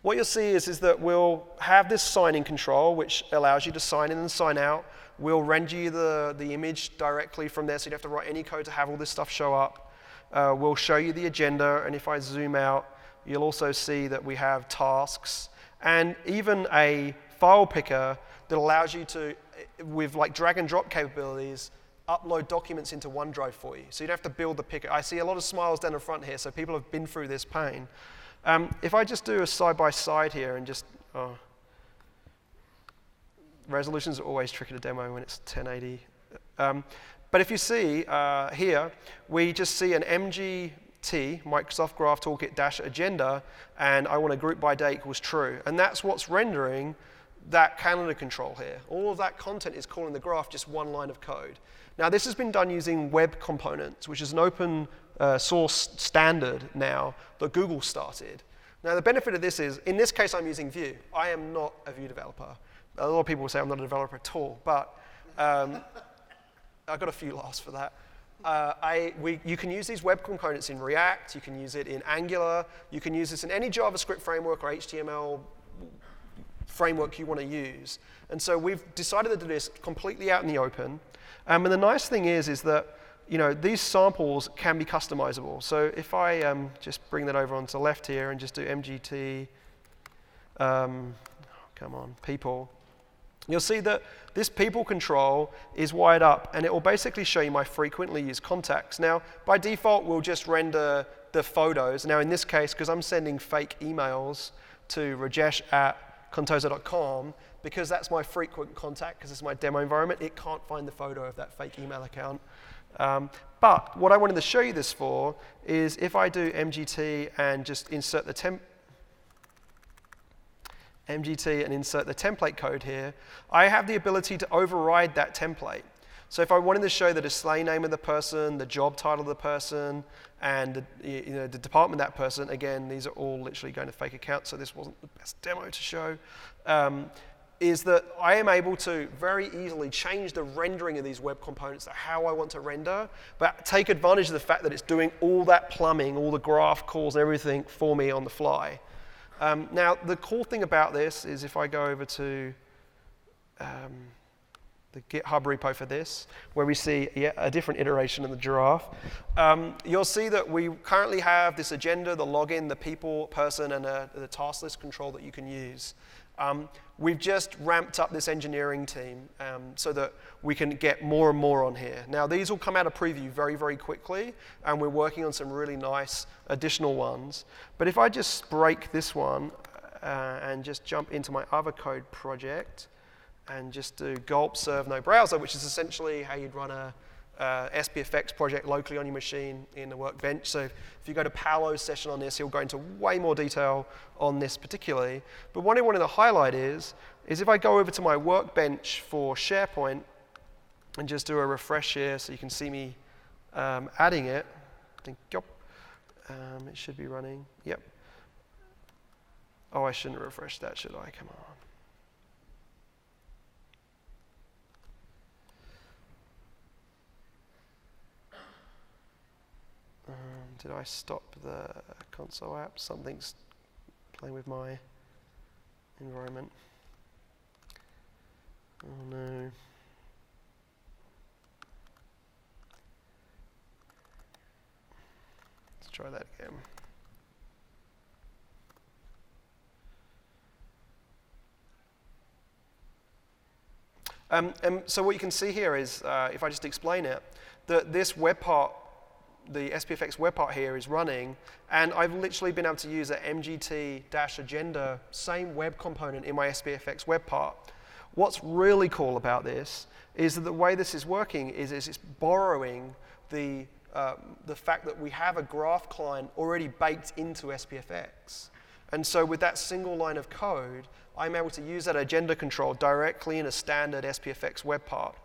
what you'll see is that we'll have this sign-in control, which allows you to sign in and sign out. We'll render you the image directly from there, so you don't have to write any code to have all this stuff show up. We'll show you the agenda, and if I zoom out, you'll also see that we have tasks, and even a file picker that allows you to, with like drag and drop capabilities, upload documents into OneDrive for you. So you don't have to build the picker. I see a lot of smiles down the front here, so people have been through this pain. If I just do a side-by-side here and just, resolutions are always tricky to demo when it's 1080. But if you see here, we just see an MGT, Microsoft Graph Toolkit -agenda, and I want a group by date equals true. And that's what's rendering that calendar control here. All of that content is calling the graph just one line of code. Now, this has been done using web components, which is an open source standard now that Google started. Now, the benefit of this is, in this case, I'm using Vue. I am not a Vue developer. A lot of people will say I'm not a developer at all, but I got a few laughs for that. You can use these web components in React. You can use it in Angular. You can use this in any JavaScript framework or HTML framework you want to use. And so we've decided to do this completely out in the open. And the nice thing is that these samples can be customizable. So if I just bring that over onto the left here and just do MGT, come on, people, you'll see that this people control is wired up, and it will basically show you my frequently used contacts. Now, by default, we'll just render the photos. Now, in this case, because I'm sending fake emails to rajesh@contoso.com, because that's my frequent contact, because it's my demo environment, it can't find the photo of that fake email account. But what I wanted to show you this for is if I do MGT and just insert the template code here, I have the ability to override that template. So if I wanted to show the display name of the person, the job title of the person, and the department of that person, again, these are all literally going to fake accounts, so this wasn't the best demo to show, is that I am able to very easily change the rendering of these web components to how I want to render, but take advantage of the fact that it's doing all that plumbing, all the graph calls, everything for me on the fly. Now, the cool thing about this is if I go over to the GitHub repo for this, where we see a different iteration of the giraffe, you'll see that we currently have this agenda, the login, the people, person, and the task list control that you can use. We've just ramped up this engineering team so that we can get more and more on here. Now, these will come out of preview very, very quickly, and we're working on some really nice additional ones. But if I just break this one and just jump into my other code project and just do gulp serve no browser, which is essentially how you'd run a SPFx project locally on your machine in the workbench. So if you go to Paolo's session on this, he'll go into way more detail on this particularly. But what I wanted to highlight is if I go over to my workbench for SharePoint and just do a refresh here so you can see me adding it, I think, yep, it should be running, yep. Oh, I shouldn't refresh that, should I? Come on. Did I stop the console app? Something's playing with my environment. Oh no. Let's try that again. And so what you can see here is, if I just explain it, that this web part, the SPFx web part here is running, and I've literally been able to use a MGT-agenda, same web component in my SPFx web part. What's really cool about this is that the way this is working is it's borrowing the fact that we have a graph client already baked into SPFx. And so with that single line of code, I'm able to use that agenda control directly in a standard SPFx web part.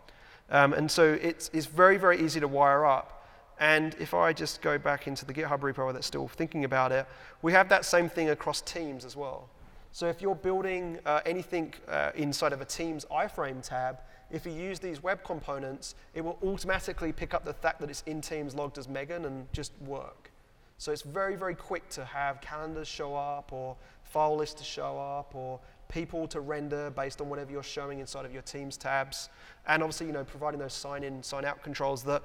And so it's very, very easy to wire up. And if I just go back into the GitHub repo that's still thinking about it, we have that same thing across teams as well. So if you're building anything inside of a Teams iframe tab, if you use these web components, it will automatically pick up the fact that it's in Teams logged as Megan and just work. So it's very, very quick to have calendars show up, or file lists to show up, or people to render based on whatever you're showing inside of your Teams tabs. And obviously, providing those sign-in, sign-out controls that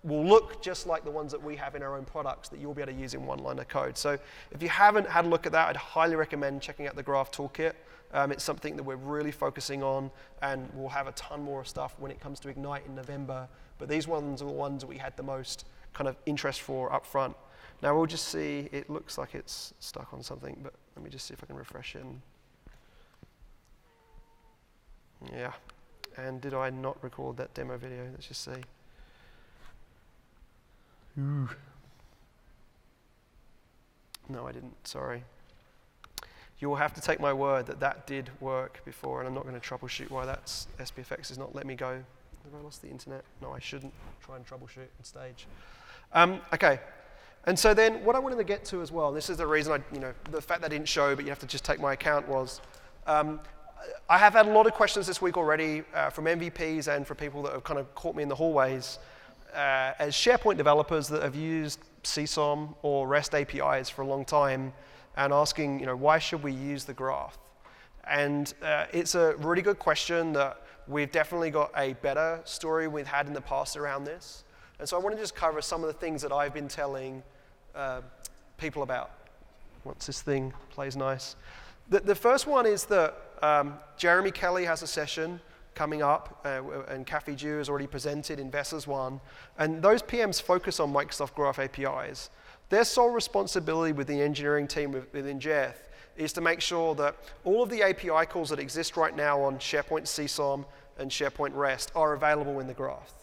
will look just like the ones that we have in our own products that you'll be able to use in one line of code. So if you haven't had a look at that, I'd highly recommend checking out the Graph Toolkit. It's something that we're really focusing on, and we'll have a ton more stuff when it comes to Ignite in November. But these ones are the ones that we had the most kind of interest for up front. Now we'll just see, it looks like it's stuck on something, but let me just see if I can refresh it. Yeah, and did I not record that demo video? Let's just see. Ooh. No, I didn't, sorry. You will have to take my word that that did work before, and I'm not going to troubleshoot why that SPFx is not letting me go. Have I lost the internet? No, I shouldn't try and troubleshoot on stage. Okay, and so then what I wanted to get to as well, and this is the reason the fact that I didn't show, but you have to just take my account, was I have had a lot of questions this week already from MVPs and for people that have kind of caught me in the hallways as SharePoint developers that have used CSOM or REST APIs for a long time, and asking, why should we use the graph? And it's a really good question that we've definitely got a better story we've had in the past around this. And so I want to just cover some of the things that I've been telling people about. Once this thing plays nice. The first one is that Jeremy Kelly has a session coming up, and Kathy Jew has already presented Investors One, and those PMs focus on Microsoft Graph APIs. Their sole responsibility with the engineering team within Jeth is to make sure that all of the API calls that exist right now on SharePoint CSOM and SharePoint REST are available in the graph.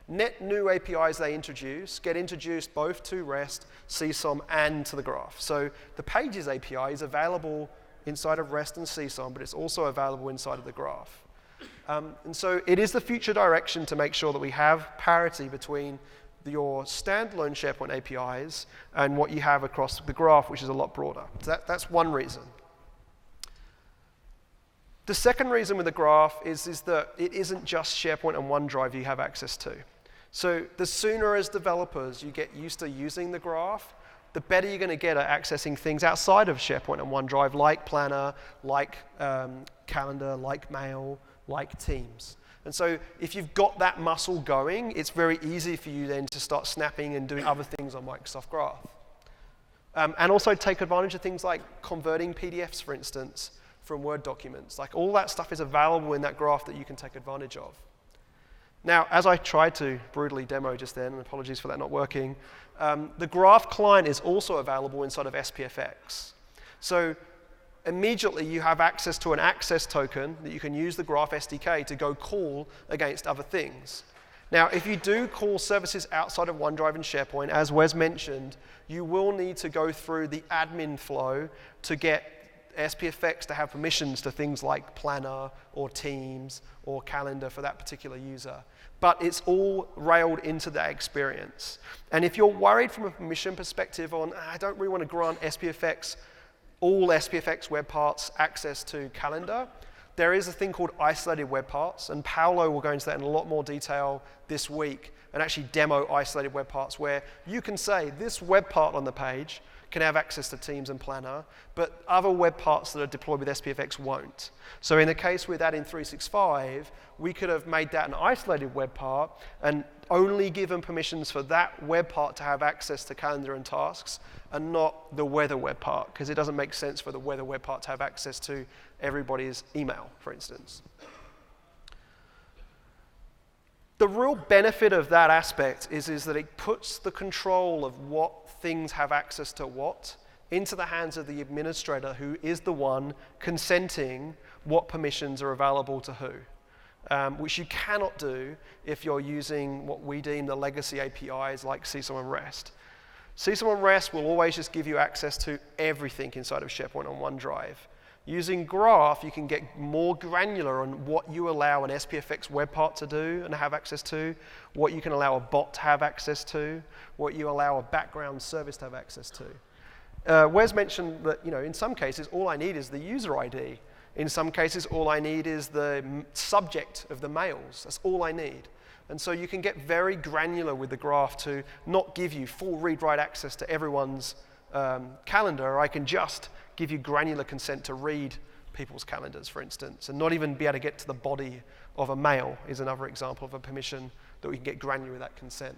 Net new APIs they introduce get introduced both to REST, CSOM, and to the graph. So the Pages API is available inside of REST and CSOM, but it's also available inside of the graph. And so it is the future direction to make sure that we have parity between your standalone SharePoint APIs and what you have across the graph, which is a lot broader. So that's one reason. The second reason with the graph is that it isn't just SharePoint and OneDrive you have access to. So the sooner as developers you get used to using the graph, the better you're going to get at accessing things outside of SharePoint and OneDrive, like Planner, like Calendar, like Mail, like Teams. And so if you've got that muscle going, it's very easy for you then to start snapping and doing other things on Microsoft Graph. And also take advantage of things like converting PDFs, for instance, from Word documents. Like all that stuff is available in that graph that you can take advantage of. Now, as I tried to brutally demo just then, and apologies for that not working, the graph client is also available inside of SPFx. So immediately you have access to an access token that you can use the Graph SDK to go call against other things. Now, if you do call services outside of OneDrive and SharePoint, as Wes mentioned, you will need to go through the admin flow to get SPFx to have permissions to things like Planner or Teams or Calendar for that particular user. But it's all railed into that experience. And if you're worried from a permission perspective on, I don't really want to grant SPFx, all SPFx web parts access to Calendar, there is a thing called isolated web parts, and Paolo will go into that in a lot more detail this week and actually demo isolated web parts where you can say this web part on the page can have access to Teams and Planner, but other web parts that are deployed with SPFx won't. So in the case with that in 365, we could have made that an isolated web part and only given permissions for that web part to have access to Calendar and tasks, and not the weather web part, because it doesn't make sense for the weather web part to have access to everybody's email, for instance. The real benefit of that aspect is that it puts the control of what things have access to what into the hands of the administrator, who is the one consenting what permissions are available to who, which you cannot do if you're using what we deem the legacy APIs like CSOM and REST. CSOM and REST will always just give you access to everything inside of SharePoint and OneDrive. Using Graph, you can get more granular on what you allow an SPFx web part to do and have access to, what you can allow a bot to have access to, what you allow a background service to have access to. Wes mentioned that, in some cases, all I need is the user ID. In some cases, all I need is the subject of the mails. That's all I need. And so you can get very granular with the Graph to not give you full read-write access to everyone's calendar. I can just give you granular consent to read people's calendars, for instance, and not even be able to get to the body of a mail is another example of a permission that we can get granular with that consent.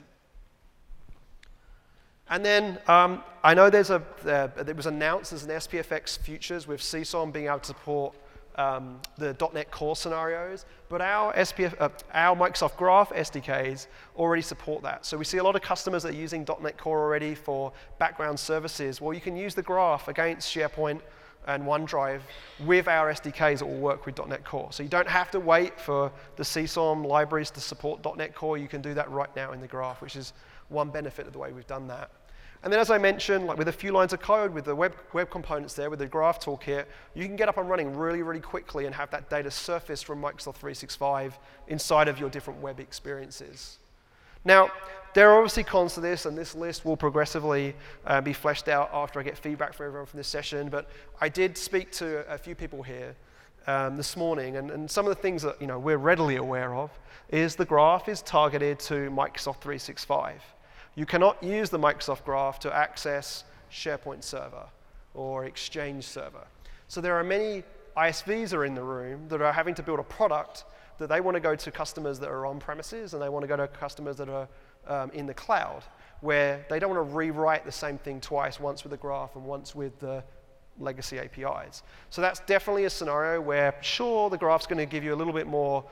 And then I know it was announced as an SPFx futures with CSOM being able to support the .NET Core scenarios, but our Microsoft Graph SDKs already support that. So we see a lot of customers that are using .NET Core already for background services. Well, you can use the Graph against SharePoint and OneDrive with our SDKs that will work with .NET Core. So you don't have to wait for the CSOM libraries to support .NET Core. You can do that right now in the Graph, which is one benefit of the way we've done that. And then, as I mentioned, like with a few lines of code, with the web components there, with the Graph Toolkit, you can get up and running really, really quickly and have that data surface from Microsoft 365 inside of your different web experiences. Now, there are obviously cons to this, and this list will progressively be fleshed out after I get feedback from everyone from this session. But I did speak to a few people here this morning, and some of the things that we're readily aware of is the Graph is targeted to Microsoft 365. You cannot use the Microsoft Graph to access SharePoint Server or Exchange Server. So there are many ISVs are in the room that are having to build a product that they want to go to customers that are on premises, and they want to go to customers that are in the cloud, where they don't want to rewrite the same thing twice, once with the Graph and once with the legacy APIs. So that's definitely a scenario where, sure, the Graph's going to give you a little bit more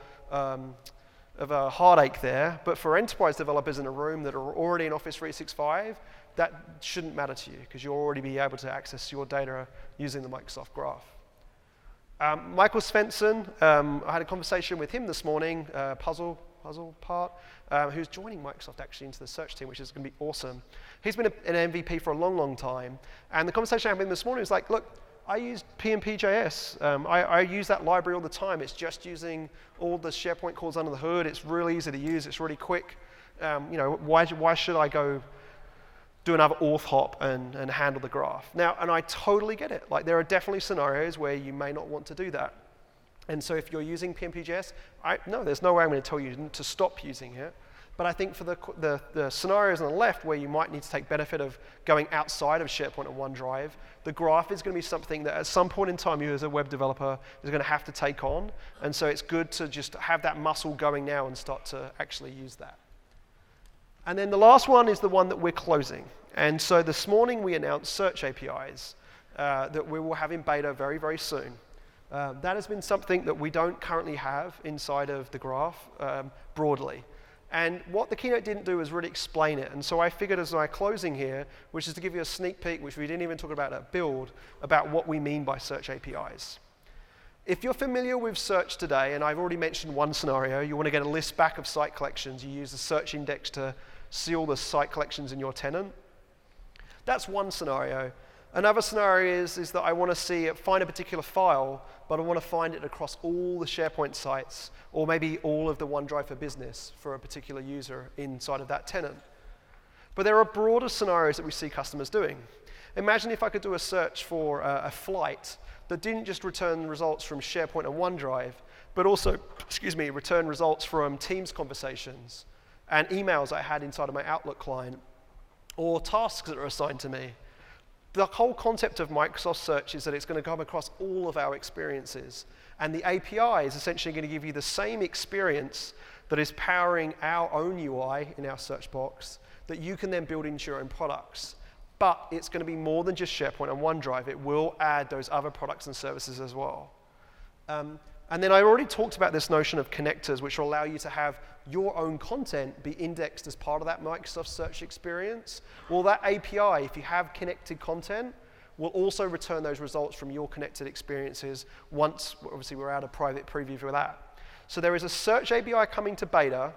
of a heartache there, but for enterprise developers in a room that are already in Office 365, that shouldn't matter to you, because you'll already be able to access your data using the Microsoft Graph. Michael Espenson, I had a conversation with him this morning, puzzle part, who's joining Microsoft actually into the search team, which is going to be awesome. He's been an MVP for a long, long time, and the conversation I had with him this morning was like, look, I use PnP.js. I use that library all the time. It's just using all the SharePoint calls under the hood. It's really easy to use. It's really quick. Why should I go do another auth hop and handle the Graph? Now, and I totally get it. Like, there are definitely scenarios where you may not want to do that. And so if you're using PnP.js, no, there's no way I'm going to tell you to stop using it. But I think for the scenarios on the left where you might need to take benefit of going outside of SharePoint and OneDrive, the Graph is going to be something that at some point in time you as a web developer is going to have to take on. And so it's good to just have that muscle going now and start to actually use that. And then the last one is the one that we're closing. And so this morning we announced search APIs that we will have in beta very, very soon. That has been something that we don't currently have inside of the Graph broadly. And what the keynote didn't do was really explain it. And so I figured as my closing here, which is to give you a sneak peek, which we didn't even talk about at build, about what we mean by search APIs. If you're familiar with search today, and I've already mentioned one scenario, you want to get a list back of site collections. You use the search index to see all the site collections in your tenant. That's one scenario. Another scenario is that I want to find a particular file, but I want to find it across all the SharePoint sites, or maybe all of the OneDrive for Business for a particular user inside of that tenant. But there are broader scenarios that we see customers doing. Imagine if I could do a search for a flight that didn't just return results from SharePoint and OneDrive, but also, return results from Teams conversations and emails I had inside of my Outlook client, or tasks that are assigned to me. The whole concept of Microsoft Search is that it's going to come across all of our experiences. And the API is essentially going to give you the same experience that is powering our own UI in our search box that you can then build into your own products. But it's going to be more than just SharePoint and OneDrive. It will add those other products and services as well. And then I already talked about this notion of connectors, which will allow you to have your own content be indexed as part of that Microsoft search experience. Well, that API, if you have connected content, will also return those results from your connected experiences once, obviously, we're out of private preview for that. So there is a search API coming to beta,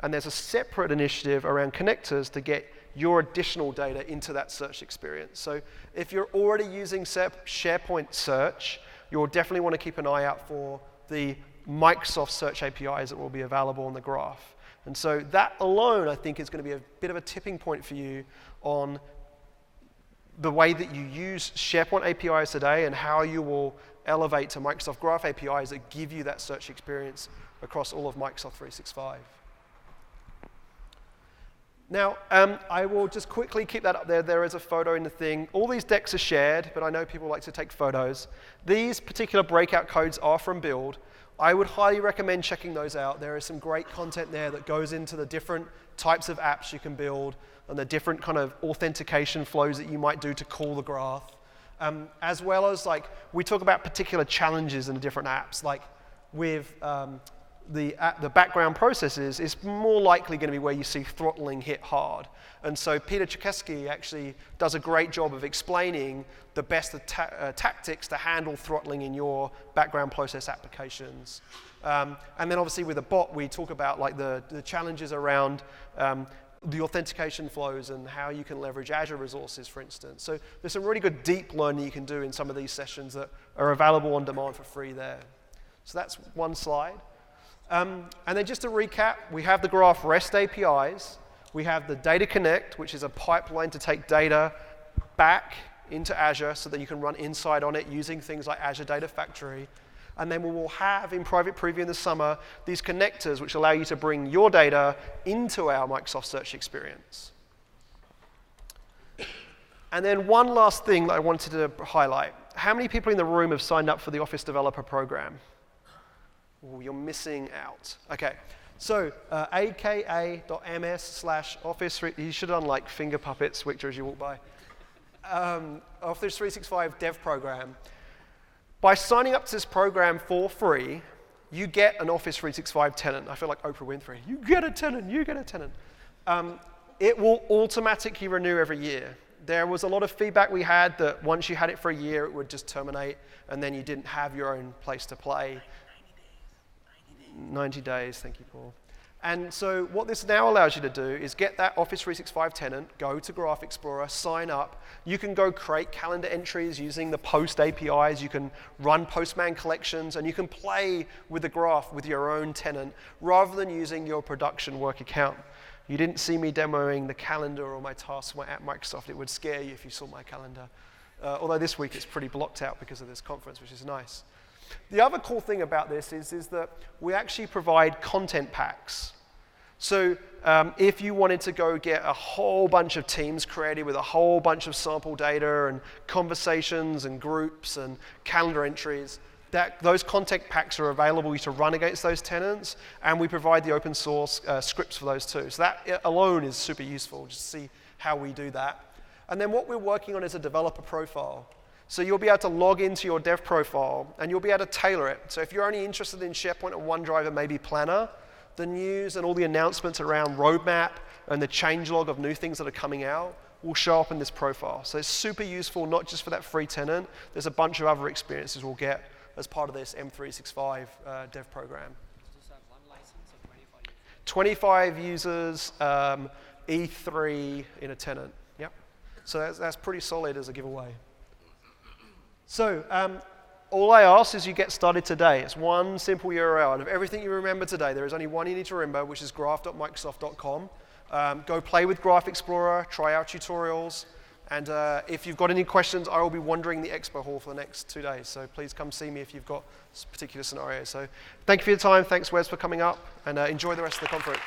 and there's a separate initiative around connectors to get your additional data into that search experience. So if you're already using SharePoint search, you'll definitely want to keep an eye out for the Microsoft search APIs that will be available on the graph. And so that alone, I think, is going to be a bit of a tipping point for you on the way that you use SharePoint APIs today and how you will elevate to Microsoft Graph APIs that give you that search experience across all of Microsoft 365. Now, I will just quickly keep that up there. There is a photo in the thing. All these decks are shared, but I know people like to take photos. These particular breakout codes are from Build. I would highly recommend checking those out. There is some great content there that goes into the different types of apps you can build and the different kind of authentication flows that you might do to call the graph. As well as, like, we talk about particular challenges in the different apps, like with the background processes is more likely going to be where you see throttling hit hard. And so Peter Czerkeski actually does a great job of explaining the best tactics to handle throttling in your background process applications. And then obviously with a bot, we talk about like the challenges around the authentication flows and how you can leverage Azure resources, for instance. So there's some really good deep learning you can do in some of these sessions that are available on demand for free there. So that's one slide. And then just to recap, we have the Graph REST APIs. We have the Data Connect, which is a pipeline to take data back into Azure so that you can run Insight on it using things like Azure Data Factory. And then we will have in private preview in the summer these connectors which allow you to bring your data into our Microsoft Search experience. And then one last thing that I wanted to highlight. How many people in the room have signed up for the Office Developer Program? Ooh, you're missing out. Okay, so aka.ms/office, you should have done like finger puppets, Victor, as you walk by. Office 365 Dev Program. By signing up to this program for free, you get an Office 365 tenant. I feel like Oprah Winfrey. You get a tenant, you get a tenant. It will automatically renew every year. There was a lot of feedback we had that once you had it for a year, it would just terminate, and then you didn't have your own place to play. 90 days, thank you, Paul. And so what this now allows you to do is get that Office 365 tenant, go to Graph Explorer, sign up. You can go create calendar entries using the Post APIs. You can run Postman collections, and you can play with the graph with your own tenant rather than using your production work account. You didn't see me demoing the calendar or my tasks at Microsoft. It would scare you if you saw my calendar. Although this week it's pretty blocked out because of this conference, which is nice. The other cool thing about this is that we actually provide content packs. So if you wanted to go get a whole bunch of teams created with a whole bunch of sample data and conversations and groups and calendar entries, those content packs are available to run against those tenants, and we provide the open source scripts for those too. So that alone is super useful, just to see how we do that. And then what we're working on is a developer profile. So you'll be able to log into your dev profile, and you'll be able to tailor it. So if you're only interested in SharePoint and OneDrive and maybe Planner, the news and all the announcements around roadmap and the changelog of new things that are coming out will show up in this profile. So it's super useful, not just for that free tenant. There's a bunch of other experiences we'll get as part of this M365 dev program.
Does that one license or 25
25
users?
users, E3 in a tenant. Yep. So that's pretty solid as a giveaway. So all I ask is you get started today. It's one simple URL. And of everything you remember today, there is only one you need to remember, which is graph.microsoft.com. Go play with Graph Explorer, try our tutorials. And if you've got any questions, I will be wandering the expo hall for the next 2 days. So please come see me if you've got particular scenarios. So thank you for your time. Thanks, Wes, for coming up. And enjoy the rest of the conference.